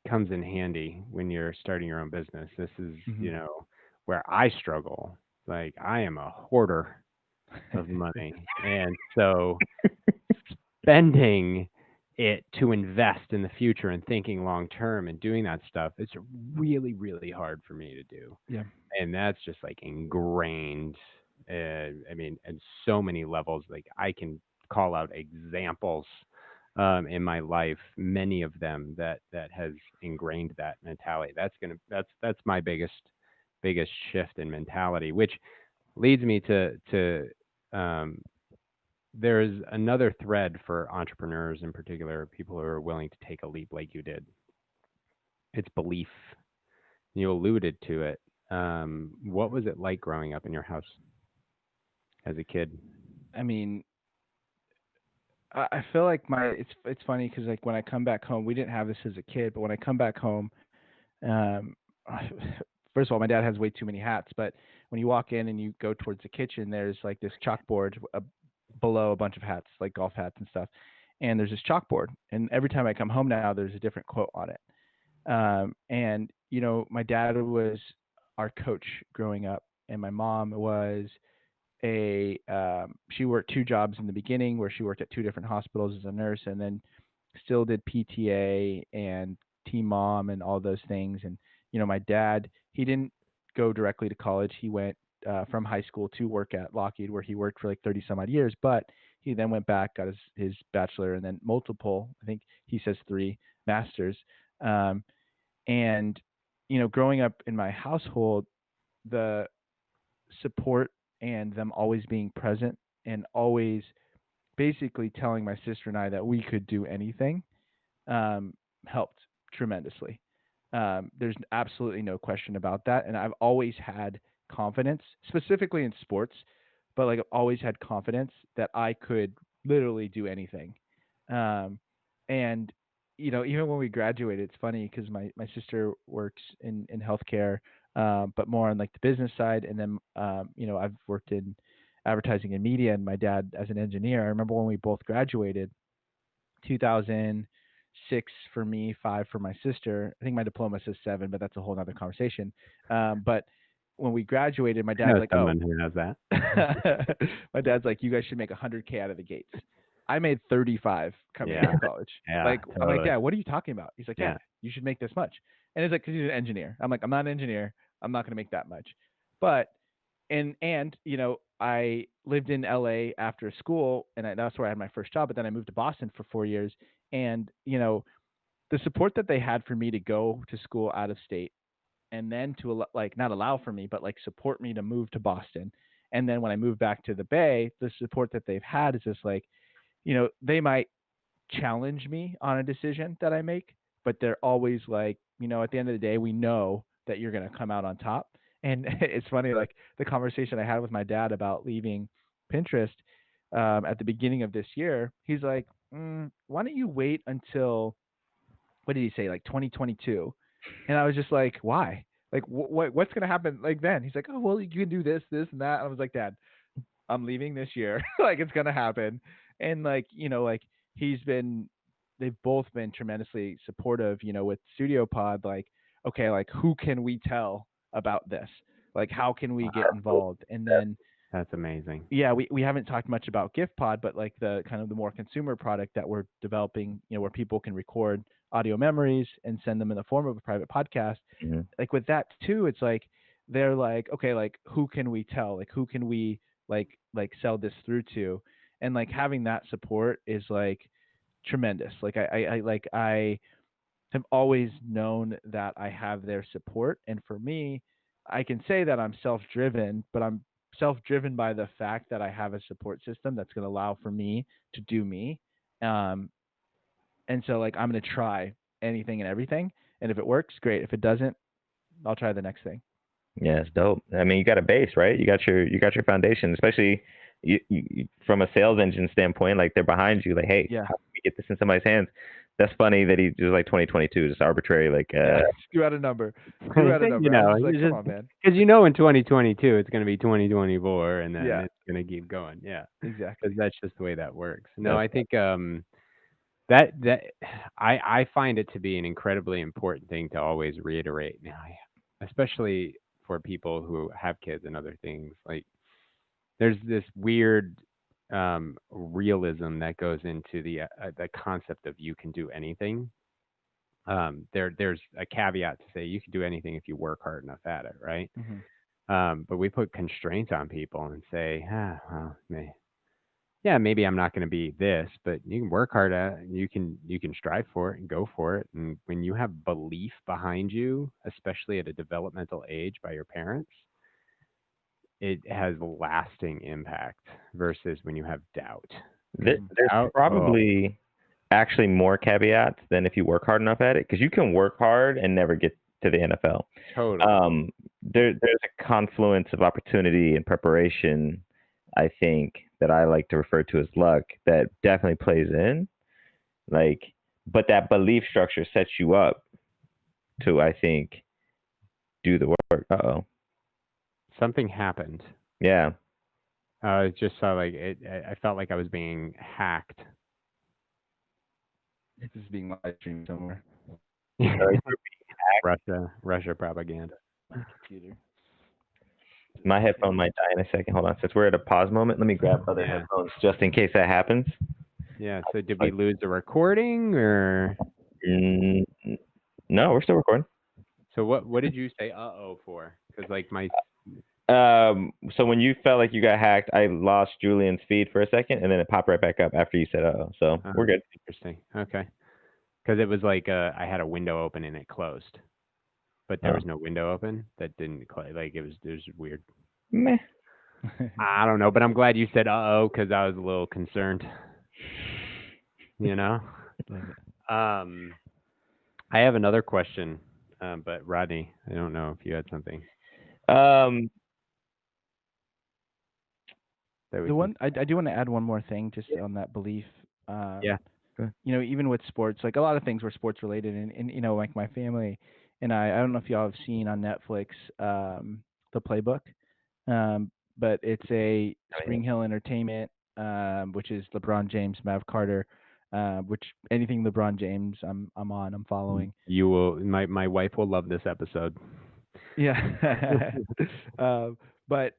comes in handy when you're starting your own business. This is, you know, where I struggle. Like I am a hoarder of money, and so spending it to invest in the future and thinking long term and doing that stuff, it's really, really hard for me to do.
Yeah.
And that's just like ingrained. I mean, and so many levels. Like I can call out examples in my life, many of them that has ingrained that mentality. That's my biggest shift in mentality, which leads me to there's another thread for entrepreneurs in particular, people who are willing to take a leap like you did. It's belief. You alluded to it. What was it like growing up in your house as a kid?
I mean, I feel like it's funny because like when I come back home, we didn't have this as a kid, but when I come back home, um, first of all, my dad has way too many hats. But when you walk in and you go towards the kitchen, there's like this chalkboard below a bunch of hats, like golf hats and stuff. And there's this chalkboard, and every time I come home now, there's a different quote on it. And you know, my dad was our coach growing up, and my mom was she worked two jobs in the beginning where she worked at two different hospitals as a nurse, and then still did PTA and team mom and all those things. And you know, my dad, he didn't go directly to college. He went from high school to work at Lockheed, where he worked for like 30 some odd years, but he then went back, got his bachelor, and then multiple, I think he says 3 masters. And you know, growing up in my household, the support and them always being present and always basically telling my sister and I that we could do anything helped tremendously. There's absolutely no question about that. And I've always had confidence, specifically in sports, but like I've always had confidence that I could literally do anything. And you know, even when we graduated, it's funny because my sister works in healthcare, but more on like the business side. And then, you know, I've worked in advertising and media, and my dad as an engineer. I remember when we both graduated, 2006 for me, 5 for my sister. I think my diploma says 7, but that's a whole other conversation. But when we graduated, my dad's like,
someone who has that.
My dad's like, you guys should make $100K out of the gates. I made 35 coming out of college. Like, totally. I'm like, Dad, what are you talking about? He's like, yeah, you should make this much. And it's like, because he's an engineer. I'm like, I'm not an engineer. I'm not going to make that much. But, and you know, I lived in LA after school, and that's where I had my first job. But then I moved to Boston for 4 years. And, you know, the support that they had for me to go to school out of state, and then to like not allow for me, but like support me to move to Boston. And then when I moved back to the Bay, the support that they've had is just like, you know, they might challenge me on a decision that I make, but they're always like, you know, at the end of the day, we know that you're going to come out on top. And it's funny, like the conversation I had with my dad about leaving Pinterest at the beginning of this year, he's like, why don't you wait until, what did he say, like 2022? And I was just like, why? Like, what's going to happen like then? He's like, oh, well, you can do this, and that. And I was like, Dad, I'm leaving this year. Like, it's going to happen. And like, you know, like they've both been tremendously supportive, you know, with Studio Pod, like, okay, like who can we tell about this? Like, how can we get involved? And then
that's amazing.
Yeah, we haven't talked much about Gift Pod, but like the kind of the more consumer product that we're developing, you know, where people can record audio memories and send them in the form of a private podcast. Mm-hmm. Like with that too, it's like they're like, okay, like who can we tell? Like who can we like sell this through to? And like having that support is like tremendous. Like I have always known that I have their support. And for me, I can say that I'm self-driven, but I'm self-driven by the fact that I have a support system that's going to allow for me to do me. And so like, I'm going to try anything and everything. And if it works, great. If it doesn't, I'll try the next thing.
Yeah, it's dope. I mean, you got a base, right? You got your foundation, especially you, from a sales engine standpoint, like they're behind you, like, hey, how can we get this in somebody's hands? That's funny that he was like 2022, just arbitrary, like
screw out a number. You
know,
like, come on, man.
Because you know, in 2022, it's going to be 2024, and then it's going to keep going. Yeah,
exactly.
Because that's just the way that works. No, I think that I find it to be an incredibly important thing to always reiterate. Now, especially for people who have kids and other things. Like, there's this weird realism that goes into the concept of you can do anything. There's a caveat to say you can do anything if you work hard enough at it, right? But we put constraints on people and say, well, maybe I'm not going to be this, but you can work hard at it. You can strive for it and go for it. And when you have belief behind you, especially at a developmental age by your parents, it has lasting impact versus when you have doubt.
There's probably actually more caveats than if you work hard enough at it, because you can work hard and never get to the NFL.
Totally.
There's a confluence of opportunity and preparation, I think, that I like to refer to as luck, that definitely plays in. Like, but that belief structure sets you up to, I think, do the work.
Something happened.
Yeah.
I just saw like I felt like I was being hacked.
This is being live streamed somewhere.
Russia propaganda.
Computer.
My headphone might die in a second. Hold on. Since we're at a pause moment, let me grab other headphones just in case that happens.
Yeah. So did we lose the recording or?
No, we're still recording.
So what did you say for? Because like my.
So when you felt like you got hacked, I lost Julian's feed for a second, and then it popped right back up after you said So we're good.
Interesting. Okay. Because it was like I had a window open and it closed, but there was no window open that didn't close. Like it was weird.
Meh.
I don't know, but I'm glad you said because I was a little concerned. You know. I have another question, but Rodney, I don't know if you had something.
The one I do want to add one more thing just on that belief. You know, even with sports, like a lot of things were sports related, and you know, like my family and I don't know if y'all have seen on Netflix the Playbook, but it's a Spring Hill Entertainment, which is LeBron James, Mav Carter, which anything LeBron James I'm following.
You will my wife will love this episode.
Yeah. But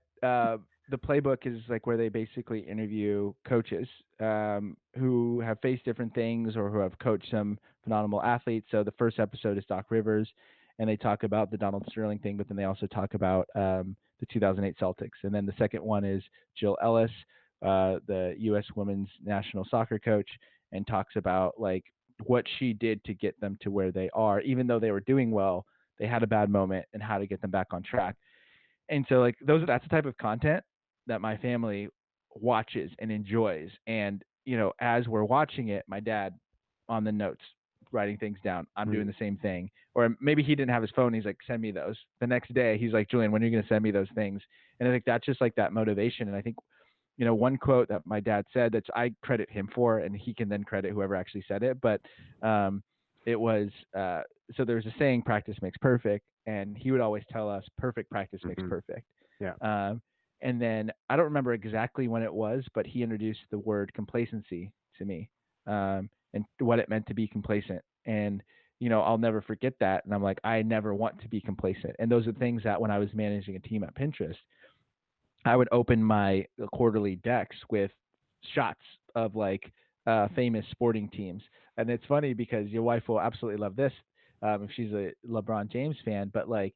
the Playbook is like where they basically interview coaches who have faced different things or who have coached some phenomenal athletes. So the first episode is Doc Rivers, and they talk about the Donald Sterling thing, but then they also talk about the 2008 Celtics. And then the second one is Jill Ellis, the U.S. women's national soccer coach, and talks about like what she did to get them to where they are. Even though they were doing well, they had a bad moment, and how to get them back on track. And so like that's the type of content that my family watches and enjoys. And, you know, as we're watching it, my dad on the notes, writing things down. I'm doing the same thing. Or maybe he didn't have his phone. He's like, send me those. The next day, he's like, Julian, when are you going to send me those things? And I think that's just like that motivation. And I think, you know, one quote that my dad said that I credit him for, and he can then credit whoever actually said it. But it was, so there's a saying, practice makes perfect. And he would always tell us, perfect practice makes perfect.
Yeah.
And then I don't remember exactly when it was, but he introduced the word complacency to me, and what it meant to be complacent. And, you know, I'll never forget that. And I'm like, I never want to be complacent. And those are things that when I was managing a team at Pinterest, I would open my quarterly decks with shots of like famous sporting teams. And it's funny because your wife will absolutely love this if she's a LeBron James fan, but like,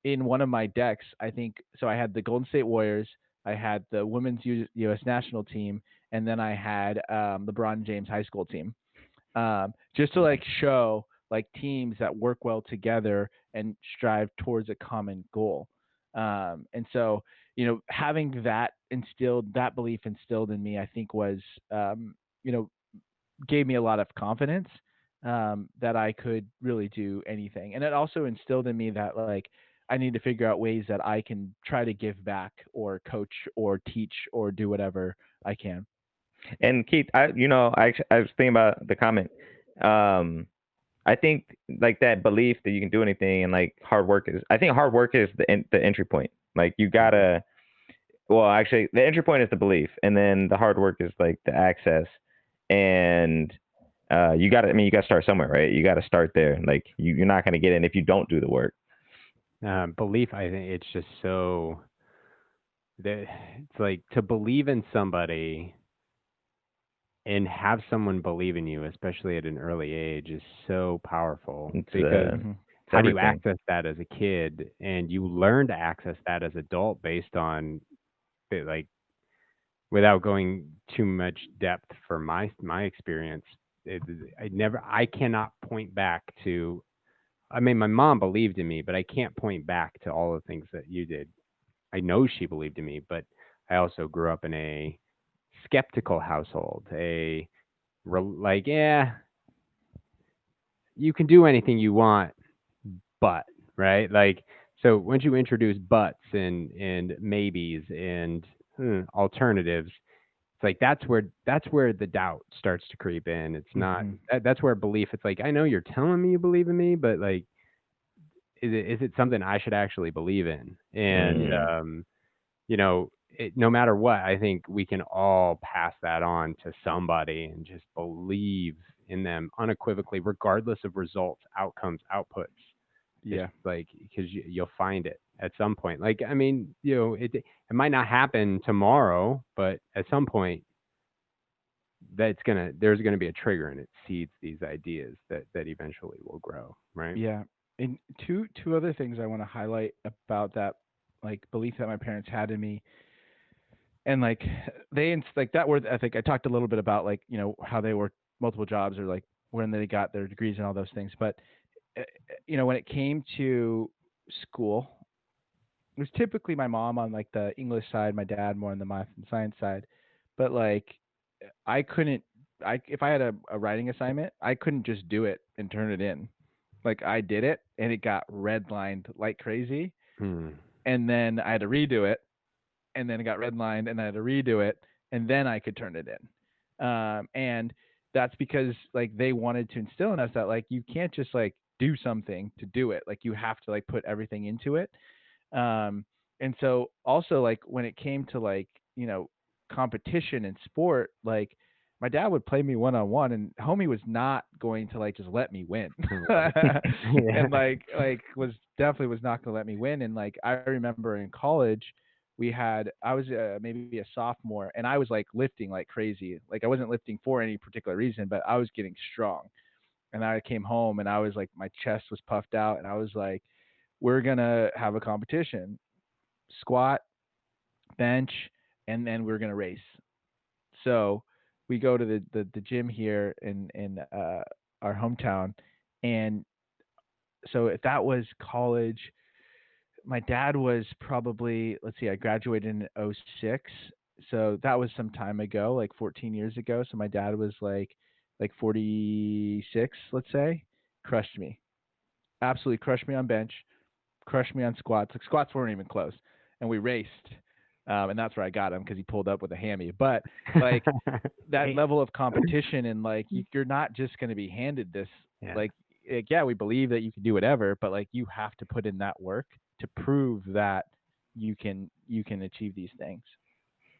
in one of my decks, I think, so I had the Golden State Warriors, I had the women's U.S. national team, and then I had LeBron James high school team, just to like show like teams that work well together and strive towards a common goal. And so, you know, having that belief instilled in me, I think was, you know, gave me a lot of confidence that I could really do anything. And it also instilled in me that like, I need to figure out ways that I can try to give back or coach or teach or do whatever I can.
And Keith, I was thinking about the comment. I think like that belief that you can do anything and like hard work is the entry point. Like you gotta, well, actually the entry point is the belief, and then the hard work is like the access. And you gotta start somewhere, right? You gotta start there. Like you're not gonna get in if you don't do the work.
Belief, I think it's just so that it's like to believe in somebody and have someone believe in you, especially at an early age, is so powerful
It's
because
Mhm.
how do you
everything.
access that as a kid? And you learn to access that as adult based on like without going too much depth for my experience. I cannot point back to. I mean, my mom believed in me, but I can't point back to all the things that you did. I know she believed in me, but I also grew up in a skeptical household. Like, yeah, you can do anything you want, but right, like, so once you introduce buts and maybes and alternatives, it's like that's where the doubt starts to creep in. It's not
Mhm.
that's where belief. It's like I know you're telling me you believe in me, but like, is it something I should actually believe in? And
Yeah.
no matter what, I think we can all pass that on to somebody and just believe in them unequivocally, regardless of results, outcomes, outputs. It's
Yeah.
like because you'll find it at some point. Like I mean, it might not happen tomorrow, but at some point, there's gonna be a trigger, and it seeds these ideas that eventually will grow. Right?
Yeah. And two other things I want to highlight about that, like, belief that my parents had in me, and like like that work ethic. I talked a little bit about, like, how they worked multiple jobs, or like when they got their degrees and all those things. But when it came to school, it was typically my mom on like the English side, my dad more on the math and science side. But like, I couldn't. If I had a writing assignment, I couldn't just do it and turn it in. Like, I did it and it got redlined like crazy,
Hmm.
and then I had to redo it, and then it got redlined, and I had to redo it, and then I could turn it in. And that's because like they wanted to instill in us that like you can't just like do something to do it. Like, you have to like put everything into it. Um, and so also, like, when it came to like, competition in sport, like, my dad would play me one on one, and homie was not going to like just let me win.
Right. Yeah.
And like was definitely was not going to let me win. And like, I remember in college, I was maybe a sophomore, and I was like lifting like crazy. Like, I wasn't lifting for any particular reason, but I was getting strong. And I came home, and I was like, my chest was puffed out, and I was like, we're gonna have a competition, squat, bench, and then we're gonna race. So we go to the gym here in our hometown, and so if that was college, my dad was probably, let's see, I graduated in '06, so that was some time ago, like 14 years ago. So my dad was like 46, let's say. Crushed me, absolutely crushed me on bench, crushed me on squats. Like, squats weren't even close, and we raced, and that's where I got him because he pulled up with a hammy. But like, that level of competition, and like, you're not just going to be handed this.
Yeah.
Like, yeah, we believe that you can do whatever, but like, you have to put in that work to prove that you can achieve these things.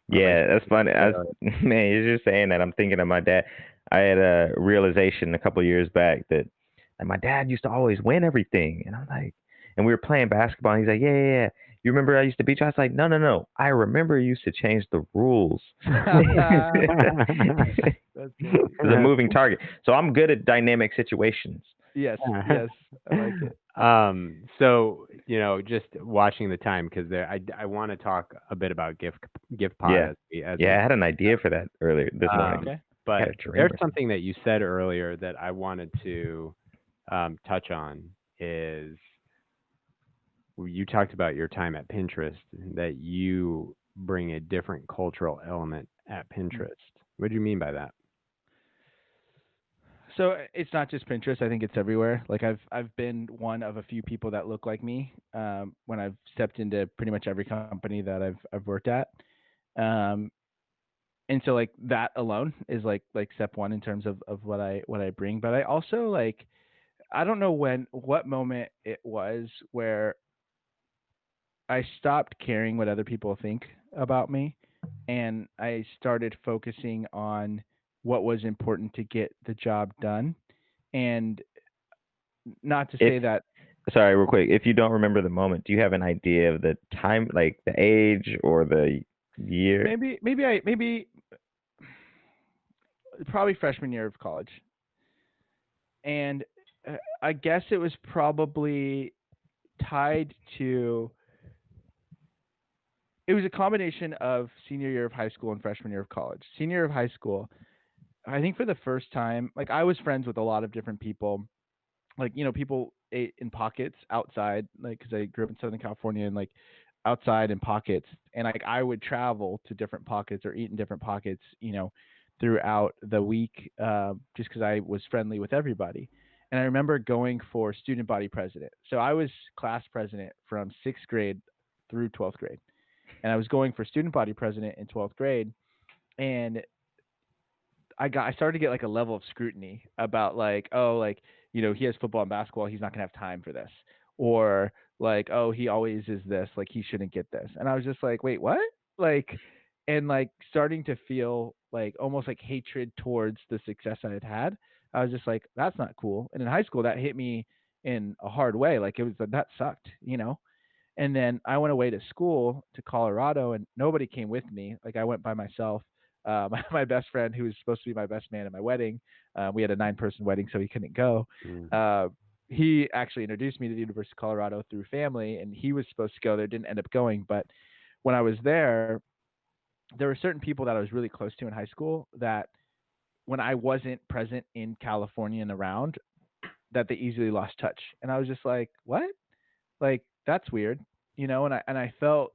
Yeah, that's funny. Man, you're just saying that. I'm thinking of my dad. I had a realization a couple of years back that my dad used to always win everything, and I'm like, and we were playing basketball, and he's like, yeah. You remember I used to beat you? I was like, no. I remember you used to change the rules.
That's funny.
It's a moving target. So I'm good at dynamic situations.
Yes, yes, I like it.
So just watching the time because I want to talk a bit about gift pod
Yeah.
as
Yeah, I had an idea for that earlier this morning.
Okay.
But
Had a dream
there's
or
something that you said earlier that I wanted to touch on is you talked about your time at Pinterest, that you bring a different cultural element at Pinterest. What do you mean by that?
So it's not just Pinterest. I think it's everywhere. Like, I've been one of a few people that look like me when I've stepped into pretty much every company that I've worked at. Um, and so like that alone is like step one in terms of what I bring. But I also, like, I don't know what moment it was where I stopped caring what other people think about me, and I started focusing on what was important to get the job done. And not to say
It's
that
sorry, real quick. If you don't remember the moment, do you have an idea of the time, like the age or the year?
Maybe probably freshman year of college, and I guess it was probably tied to. It was a combination of senior year of high school and freshman year of college. Senior year of high school, I think for the first time, like I was friends with a lot of different people, like people ate in pockets outside, like because I grew up in Southern California and like outside in pockets, and like I would travel to different pockets or eat in different pockets, throughout the week, just because I was friendly with everybody. And I remember going for student body president. So I was class president from 6th grade through 12th grade, and I was going for student body president in 12th grade, and I started to get like a level of scrutiny about like, oh, like, he has football and basketball, he's not gonna have time for this. Or like, oh, he always is this, like he shouldn't get this. And I was just like, wait, what? Like, and like starting to feel like almost like hatred towards the success I had had. I was just like, that's not cool. And in high school that hit me in a hard way. Like it was that sucked. And then I went away to school to Colorado, and nobody came with me. Like I went by myself. My best friend, who was supposed to be my best man at my wedding, we had a 9-person wedding, so he couldn't go. He actually introduced me to the University of Colorado through family, and he was supposed to go there, didn't end up going. But when I was there were certain people that I was really close to in high school that when I wasn't present in California and around, that they easily lost touch. And I was just like, what? Like, that's weird, and I felt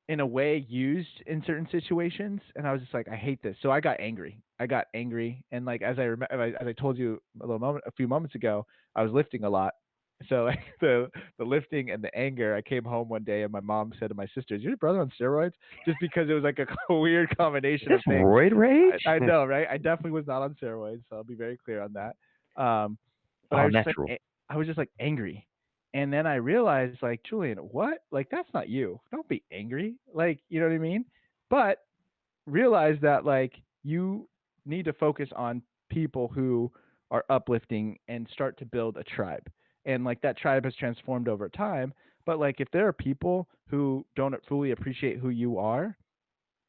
in a way used in certain situations, and I was just like, I hate this. So I got angry, and like as I told you a few moments ago, I was lifting a lot. So like the lifting and the anger, I came home one day and my mom said to my sister, "Is your brother on steroids?" Just because it was like a weird combination of things.
Roid rage?
I know, right? I definitely was not on steroids, so I'll be very clear on that. But
natural.
I was just like angry. And then I realized, like, Julian, what? Like, that's not you. Don't be angry. Like, you know what I mean? But realize that, like, you need to focus on people who are uplifting and start to build a tribe. And, like, that tribe has transformed over time. But, like, if there are people who don't fully appreciate who you are,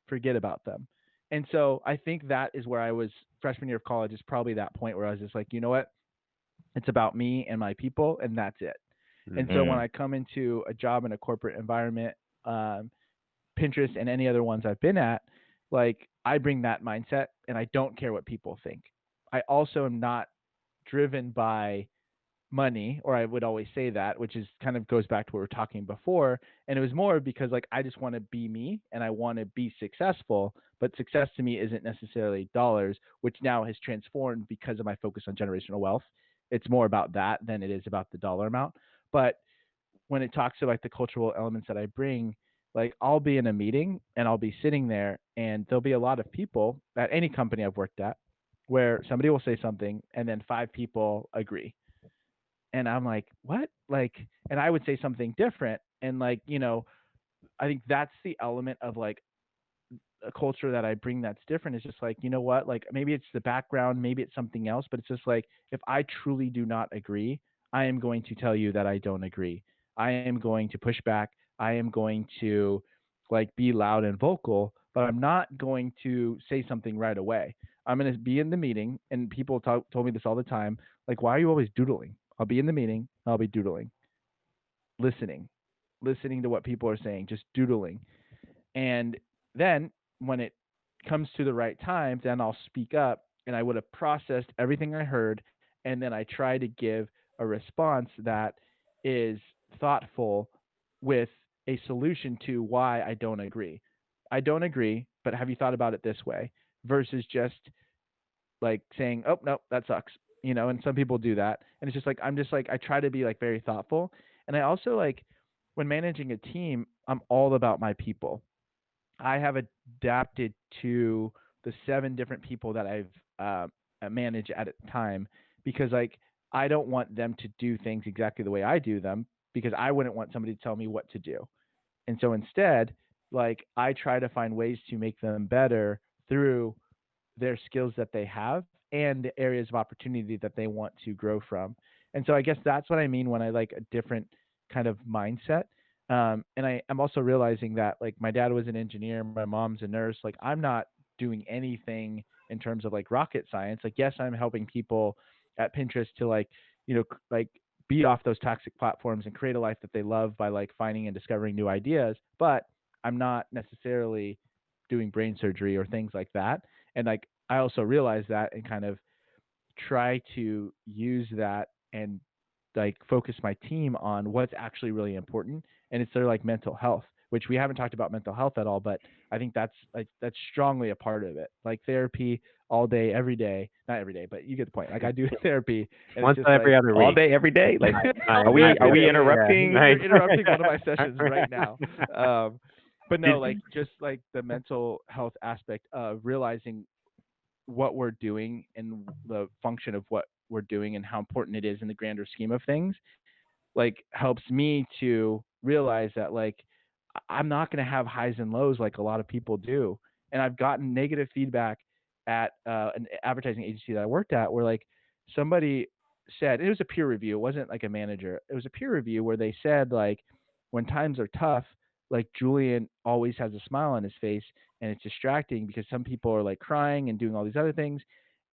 forget about them. And so I think that is where I was freshman year of college, is probably that point where I was just like, you know what? It's about me and my people, and that's it. And so when I come into a job in a corporate environment, Pinterest and any other ones I've been at, like I bring that mindset, and I don't care what people think. I also am not driven by money, or I would always say that, which is kind of goes back to what we were talking before. And it was more because like I just want to be me and I want to be successful, but success to me isn't necessarily dollars, which now has transformed because of my focus on generational wealth. It's more about that than it is about the dollar amount. But when it talks about like the cultural elements that I bring, like I'll be in a meeting and I'll be sitting there, and there'll be a lot of people at any company I've worked at where somebody will say something and then 5 people agree. And I'm like, what? Like, and I would say something different. And like, I think that's the element of like a culture that I bring that's different. Is just like, you know what? Like maybe it's the background, maybe it's something else, but it's just like, if I truly do not agree, I am going to tell you that I don't agree. I am going to push back. I am going to like be loud and vocal, but I'm not going to say something right away. I'm going to be in the meeting, and people told me this all the time. Like, why are you always doodling? I'll be in the meeting. I'll be doodling, listening to what people are saying, just doodling. And then when it comes to the right time, then I'll speak up, and I would have processed everything I heard. And then I try to give a response that is thoughtful with a solution to why I don't agree. I don't agree, but have you thought about it this way? Versus just like saying, oh, no, that sucks. And some people do that. And it's just like, I try to be like very thoughtful. And I also like when managing a team, I'm all about my people. I have adapted to the 7 different people that I've managed at a time, because like, I don't want them to do things exactly the way I do them, because I wouldn't want somebody to tell me what to do. And so instead, like I try to find ways to make them better through their skills that they have and the areas of opportunity that they want to grow from. And so I guess that's what I mean when I like a different kind of mindset. And I'm also realizing that like my dad was an engineer, my mom's a nurse. Like I'm not doing anything in terms of like rocket science. Like, yes, I'm helping people at Pinterest to like, like beat off those toxic platforms and create a life that they love by like finding and discovering new ideas. But I'm not necessarily doing brain surgery or things like that. And like, I also realize that and kind of try to use that and like focus my team on what's actually really important, and it's their like mental health, which we haven't talked about mental health at all, but I think that's strongly a part of it. Like therapy all day, every day, not every day, but you get the point. Like I do therapy and
Once
it's just
every
like,
other week.
All day, every day. Like, are we interrupting?
You're interrupting one of my sessions right now. But no, like just like the mental health aspect of realizing what we're doing and the function of what we're doing and how important it is in the grander scheme of things, like helps me to realize that like I'm not going to have highs and lows like a lot of people do. And I've gotten negative feedback at an advertising agency that I worked at where like somebody said, it was a peer review, it wasn't like a manager, it was a peer review where they said like when times are tough, like Julian always has a smile on his face and it's distracting because some people are like crying and doing all these other things.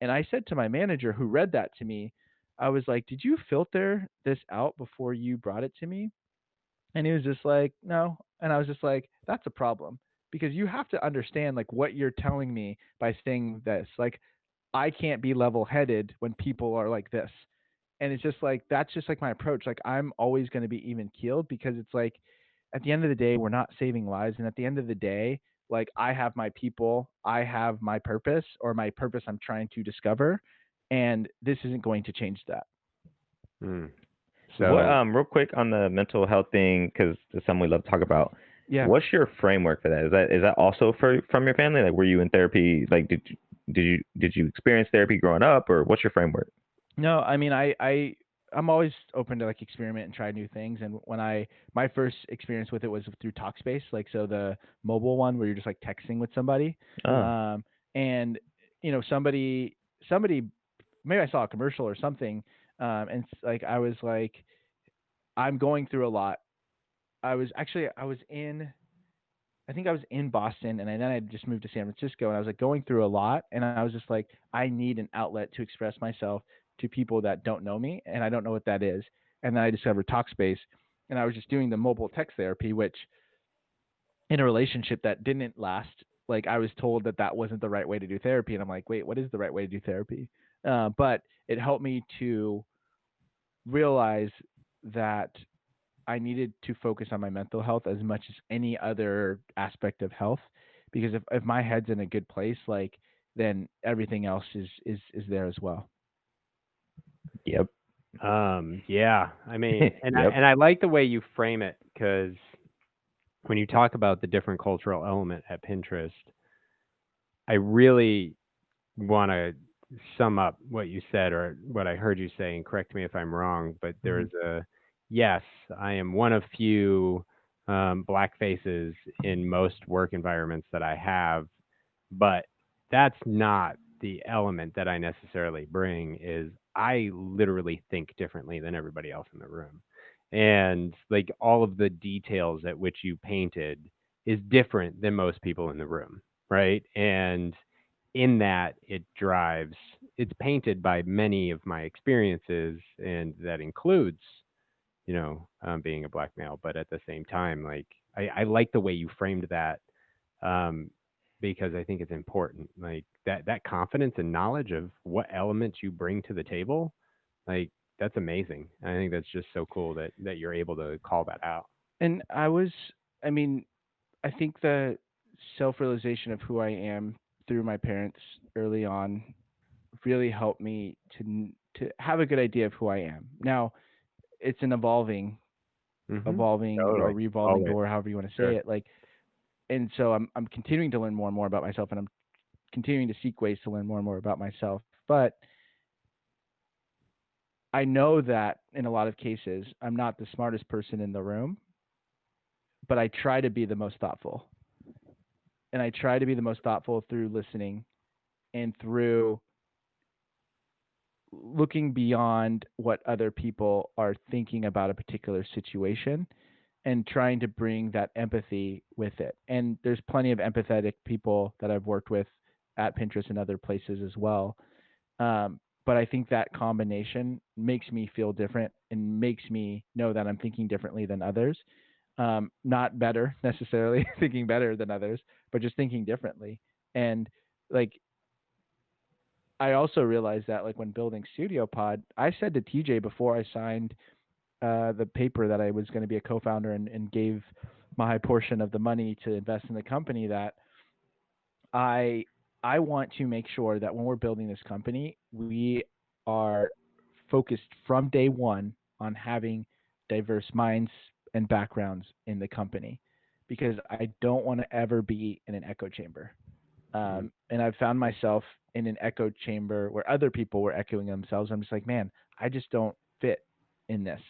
And I said to my manager who read that to me, I was like, did you filter this out before you brought it to me? And he was just like, no. And I was just like, that's a problem because you have to understand like what you're telling me by saying this. Like, I can't be level headed when people are like this. And it's just like, that's just like my approach. Like, I'm always going to be even keeled because it's like, at the end of the day, we're not saving lives. And at the end of the day, like, I have my people, I have my purpose or my purpose I'm trying to discover. And this isn't going to change that.
So, real quick on the mental health thing, because it's something we love to talk about.
Yeah.
What's your framework for that? Is that also from your family? Like, were you in therapy? Like, did you experience therapy growing up, or what's your framework?
No, I mean, I'm always open to like experiment and try new things. And when my first experience with it was through Talkspace, like so the mobile one where you're just like texting with somebody.
Oh.
And somebody maybe I saw a commercial or something, and like I was like, I'm going through a lot. I think I was in Boston, and then I just moved to San Francisco, and I was like going through a lot, and I was just like, I need an outlet to express myself to people that don't know me, and I don't know what that is. And then I discovered Talkspace, and I was just doing the mobile text therapy, which in a relationship that didn't last, like I was told that wasn't the right way to do therapy, and I'm like, wait, what is the right way to do therapy? But it helped me to realize that I needed to focus on my mental health as much as any other aspect of health, because if my head's in a good place, like then everything else is there as well.
Yep.
Yeah. I mean, and
Yep.
I like the way you frame it, because when you talk about the different cultural element at Pinterest, I really want to sum up what you said or what I heard you say, and correct me if I'm wrong, but there's yes, I am one of few black faces in most work environments that I have, but that's not the element that I necessarily bring. Is I literally think differently than everybody else in the room. And like all of the details at which you painted is different than most people in the room, right? And in that, it's painted by many of my experiences, and that includes, being a black male. But at the same time, like I like the way you framed that, because I think it's important. Like that confidence and knowledge of what elements you bring to the table, like that's amazing. I think that's just so cool that you're able to call that out.
And I think the self-realization of who I am through my parents early on really helped me to have a good idea of who I am. Now, it's an evolving
Totally.
or revolving
Always.
door, however you want to say
Sure.
it. Like, and so I'm continuing to learn more and more about myself, and I'm continuing to seek ways to learn more and more about myself. But I know that in a lot of cases, I'm not the smartest person in the room, but I try to be the most thoughtful. And I try to be the most thoughtful through listening and through looking beyond what other people are thinking about a particular situation and trying to bring that empathy with it. And there's plenty of empathetic people that I've worked with at Pinterest and other places as well. But I think that combination makes me feel different and makes me know that I'm thinking differently than others. Not better necessarily, thinking better than others, but just thinking differently. And like, I also realized that like when building Studio Pod, I said to TJ before I signed the paper that I was going to be a co-founder and gave my portion of the money to invest in the company that I want to make sure that when we're building this company, we are focused from day one on having diverse minds and backgrounds in the company, because I don't want to ever be in an echo chamber. And I've found myself in an echo chamber where other people were echoing themselves. I'm just like, man, I just don't fit in this.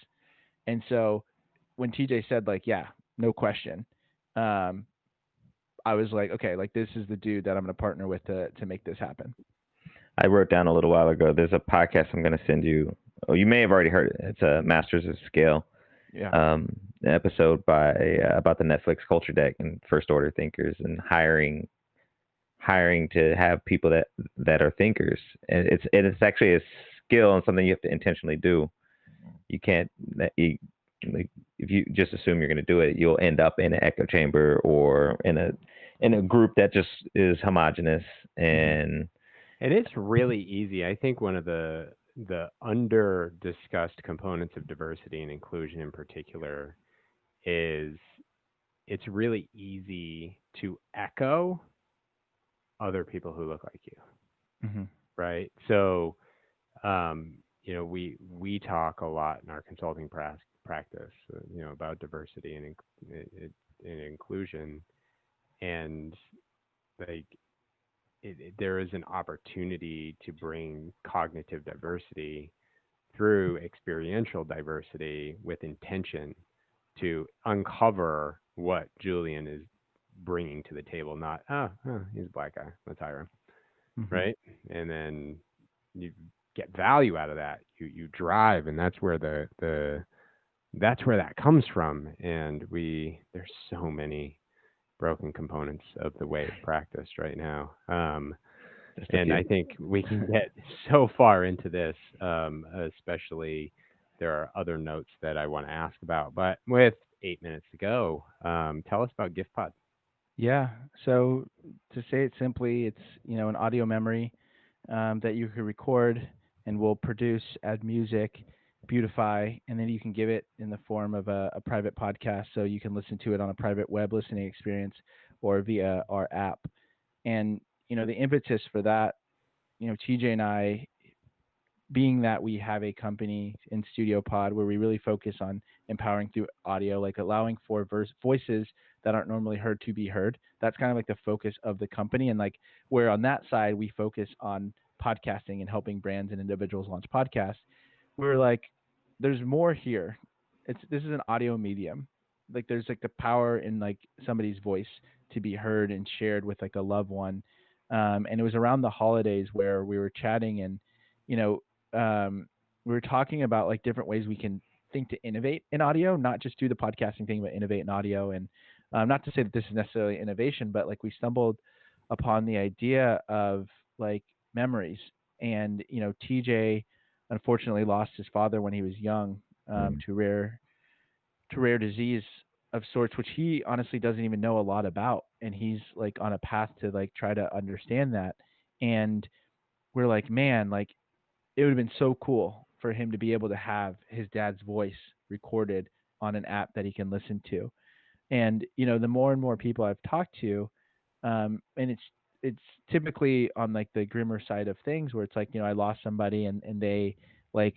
And so when TJ said like, yeah, no question, I was like, okay, like this is the dude that I'm going to partner with to make this happen.
I wrote down a little while ago. There's a podcast I'm going to send you. Oh, you may have already heard it. It's a Masters of Scale.
Yeah.
An episode by about the Netflix culture deck and first order thinkers and hiring to have people that are thinkers. And it's actually a skill and something you have to intentionally do. You can't like, if you just assume you're going to do it, you'll end up in an echo chamber or in a group that just is homogenous. And
it's really easy. I think one of the under discussed components of diversity and inclusion in particular is it's really easy to echo other people who look like you.
Mm-hmm.
Right? So we talk a lot in our consulting practice, about diversity and inclusion, and like there is an opportunity to bring cognitive diversity through experiential diversity with intention to uncover what Julian is bringing to the table. Not he's a black guy, let's hire him. Mm-hmm. Right? And then you get value out of that. You drive, and that's where that's where that comes from. And there's so many broken components of the way it's practiced right now. And I think we can get so far into this, especially there are other notes that I want to ask about. But with 8 minutes to go, tell us about GiftPod.
Yeah. So to say it simply, it's an audio memory that you can record and will produce, add music, beautify, and then you can give it in the form of a private podcast, so you can listen to it on a private web listening experience or via our app. And the impetus for that, TJ and I, being that we have a company in Studio Pod where we really focus on empowering through audio, like allowing for voices that aren't normally heard to be heard. That's kind of like the focus of the company. And like where on that side, we focus on podcasting and helping brands and individuals launch podcasts. We're like, there's more here. This is an audio medium. Like there's like the power in like somebody's voice to be heard and shared with like a loved one. And it was around the holidays where we were chatting and, we were talking about like different ways we can think to innovate in audio, not just do the podcasting thing, but innovate in audio. And not to say that this is necessarily innovation, but like we stumbled upon the idea of like memories. And, TJ unfortunately lost his father when he was young to rare disease of sorts, which he honestly doesn't even know a lot about. And he's like on a path to like try to understand that. And we're like, man, like it would have been so cool for him to be able to have his dad's voice recorded on an app that he can listen to. And, the more and more people I've talked to, and it's typically on like the grimmer side of things where it's like, I lost somebody and they like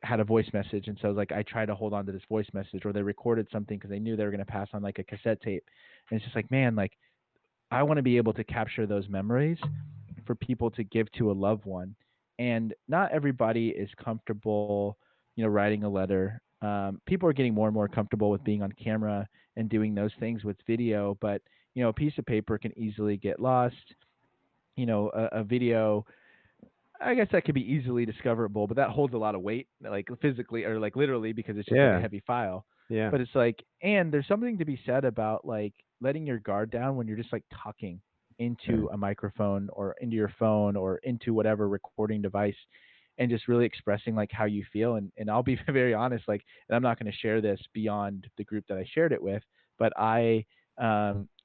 had a voice message. And so like, I try to hold on to this voice message, or they recorded something because they knew they were going to pass on like a cassette tape. And it's just like, man, like I want to be able to capture those memories for people to give to a loved one. And not everybody is comfortable, writing a letter. People are getting more and more comfortable with being on camera and doing those things with video, but a piece of paper can easily get lost. A video, I guess that could be easily discoverable, but that holds a lot of weight, like physically or like literally, because it's just like a heavy file.
Yeah.
But it's like, and there's something to be said about like letting your guard down when you're just like talking into a microphone or into your phone or into whatever recording device, and just really expressing like how you feel. And I'll be very honest, like, and I'm not going to share this beyond the group that I shared it with, but I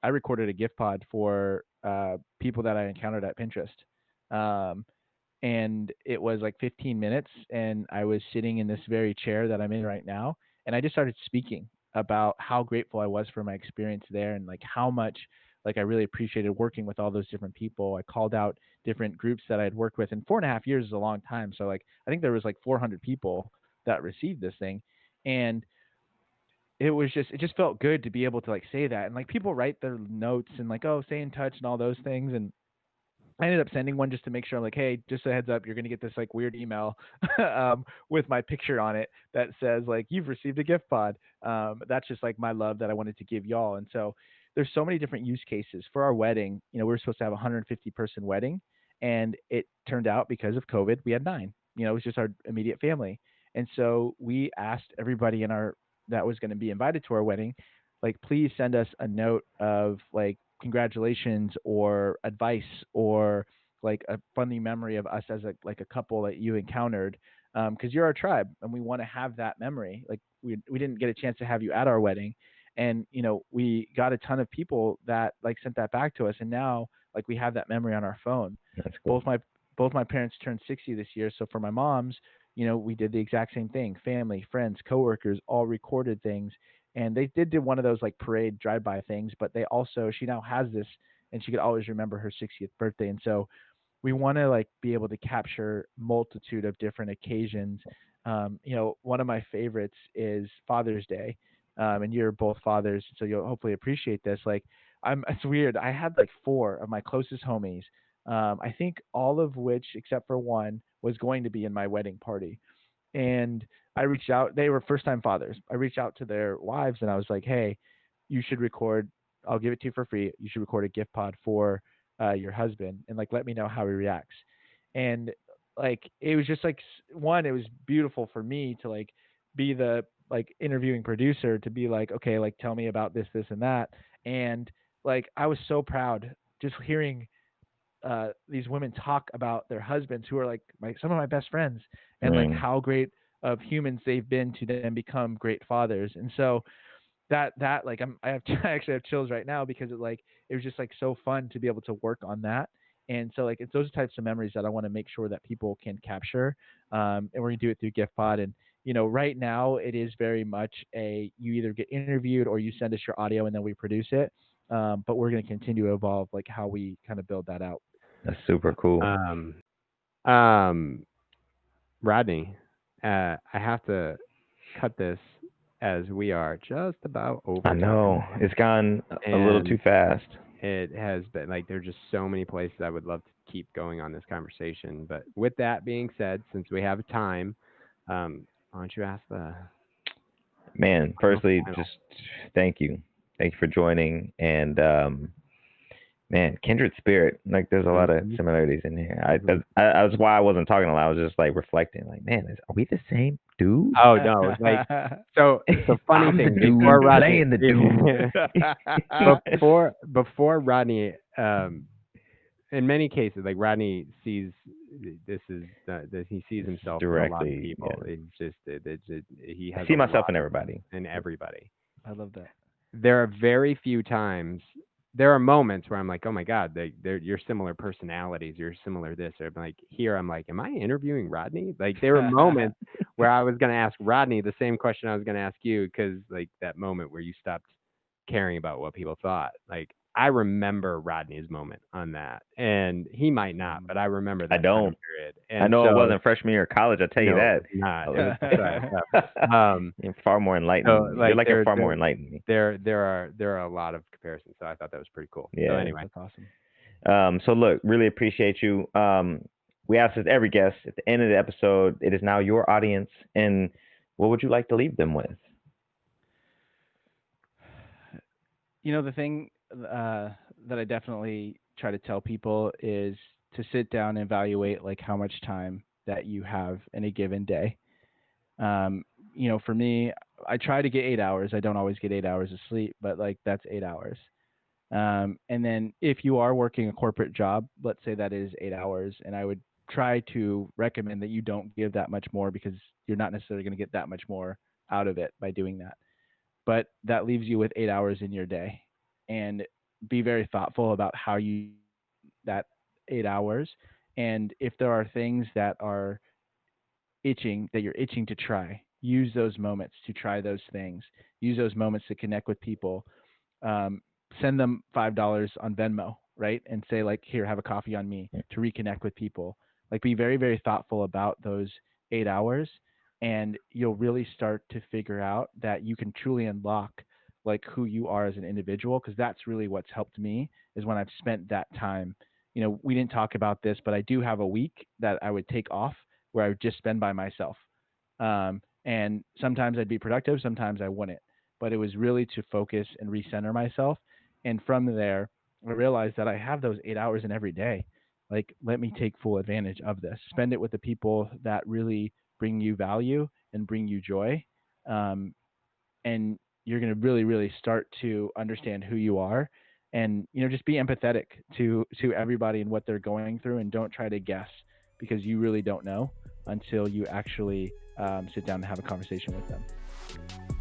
recorded a gift pod for people that I encountered at Pinterest. And it was like 15 minutes, and I was sitting in this very chair that I'm in right now, and I just started speaking about how grateful I was for my experience there, and like how much like I really appreciated working with all those different people. I called out different groups that I had worked with, and 4.5 years is a long time. So like I think there was like 400 people that received this thing, and it just felt good to be able to like say that. And like people write their notes and like, oh, stay in touch and all those things. And I ended up sending one just to make sure, like, hey, just a heads up, you're going to get this like weird email with my picture on it that says like, you've received a gift pod. That's just like my love that I wanted to give y'all. And so there's so many different use cases for our wedding. You know, we were supposed to have a 150 person wedding, and it turned out because of COVID, we had 9. You know, it was just our immediate family. And so we asked everybody that was going to be invited to our wedding, like, please send us a note of like congratulations or advice or like a funny memory of us as a couple that you encountered, because you're our tribe and we want to have that memory. Like we didn't get a chance to have you at our wedding, and you know we got a ton of people that like sent that back to us, and now like we have that memory on our phone.
That's cool.
Both my parents turned 60 this year, so for my mom's, you know, we did the exact same thing. Family, friends, coworkers all recorded things, and they did do one of those like parade drive-by things, but they also, she now has this and she could always remember her 60th birthday. And so we want to like be able to capture multitude of different occasions. You know, one of my favorites is Father's Day. And you're both fathers, so you'll hopefully appreciate this. Like it's weird. I had like 4 of my closest homies. I think all of which, except for one, was going to be in my wedding party. And I reached out. They were first time fathers. I reached out to their wives and I was like, hey, you should record. I'll give it to you for free. You should record a gift pod for your husband and like let me know how he reacts. And like it was just like one, it was beautiful for me to like be the like interviewing producer, to be like, okay, like tell me about this, this, and that. And like I was so proud just hearing these women talk about their husbands who are like some of my best friends, and like how great of humans they've been to them become great fathers. And so that like I actually have chills right now because it was just like so fun to be able to work on that. And so like it's those types of memories that I want to make sure that people can capture. And we're gonna do it through gift pod. And you know, right now it is very much you either get interviewed or you send us your audio and then we produce it. But we're going to continue to evolve like how we kind of build that out.
That's super cool.
Rodney, I have to cut this as we are just about over.
I know it's gone a little too fast.
It has been like there's just so many places I would love to keep going on this conversation. But with that being said, since we have time, why don't you ask the
man? Firstly, just thank you for joining, and man, kindred spirit. Like there's a lot of similarities in here. I was why I wasn't talking a lot. I was just like reflecting. Like, man, are we the same dude?
Oh no! Like so. The funny thing before Rodney, before Rodney, in many cases, like Rodney sees this is he sees himself
directly.
In a lot of people.
Yeah.
It's just he has.
I see myself in everybody.
In everybody.
I love that.
There are very few times. There are moments where I'm like, oh my God, you're similar personalities. You're similar this. Or like here, I'm like, am I interviewing Rodney? Like there were moments where I was going to ask Rodney the same question I was going to ask you, because like that moment where you stopped caring about what people thought. Like I remember Rodney's moment on that, and he might not, but I remember that.
I don't.
Period. And
I know it wasn't freshman year of college. I'll tell you that.
Not.
You're far more enlightened.
So, like,
you're far more enlightened than me.
There are a lot of comparisons, so I thought that was pretty cool.
Yeah.
So anyway,
that's awesome.
So look, really appreciate you. We ask this every guest at the end of the episode. It is now your audience, and what would you like to leave them with?
You know, the thing that I definitely try to tell people is to sit down and evaluate like how much time that you have in a given day. For me, I try to get 8 hours. I don't always get 8 hours of sleep, but like that's 8 hours. And then if you are working a corporate job, let's say that is 8 hours, and I would try to recommend that you don't give that much more because you're not necessarily going to get that much more out of it by doing that. But that leaves you with 8 hours in your day, and be very thoughtful about how you that 8 hours. And if there are things that are you're itching to try, use those moments to try those things. Use those moments to connect with people. Send them $5 on Venmo, right? And say like, here, have a coffee on me, to reconnect with people. Like, be very, very thoughtful about those 8 hours, and you'll really start to figure out that you can truly unlock like who you are as an individual. Cause that's really what's helped me, is when I've spent that time. We didn't talk about this, but I do have a week that I would take off where I would just spend by myself. And sometimes I'd be productive, sometimes I wouldn't, but it was really to focus and recenter myself. And from there, I realized that I have those 8 hours in every day. Like, let me take full advantage of this. Spend it with the people that really bring you value and bring you joy. And you're going to really, really start to understand who you are, and, just be empathetic to everybody and what they're going through, and don't try to guess, because you really don't know until you actually sit down and have a conversation with them.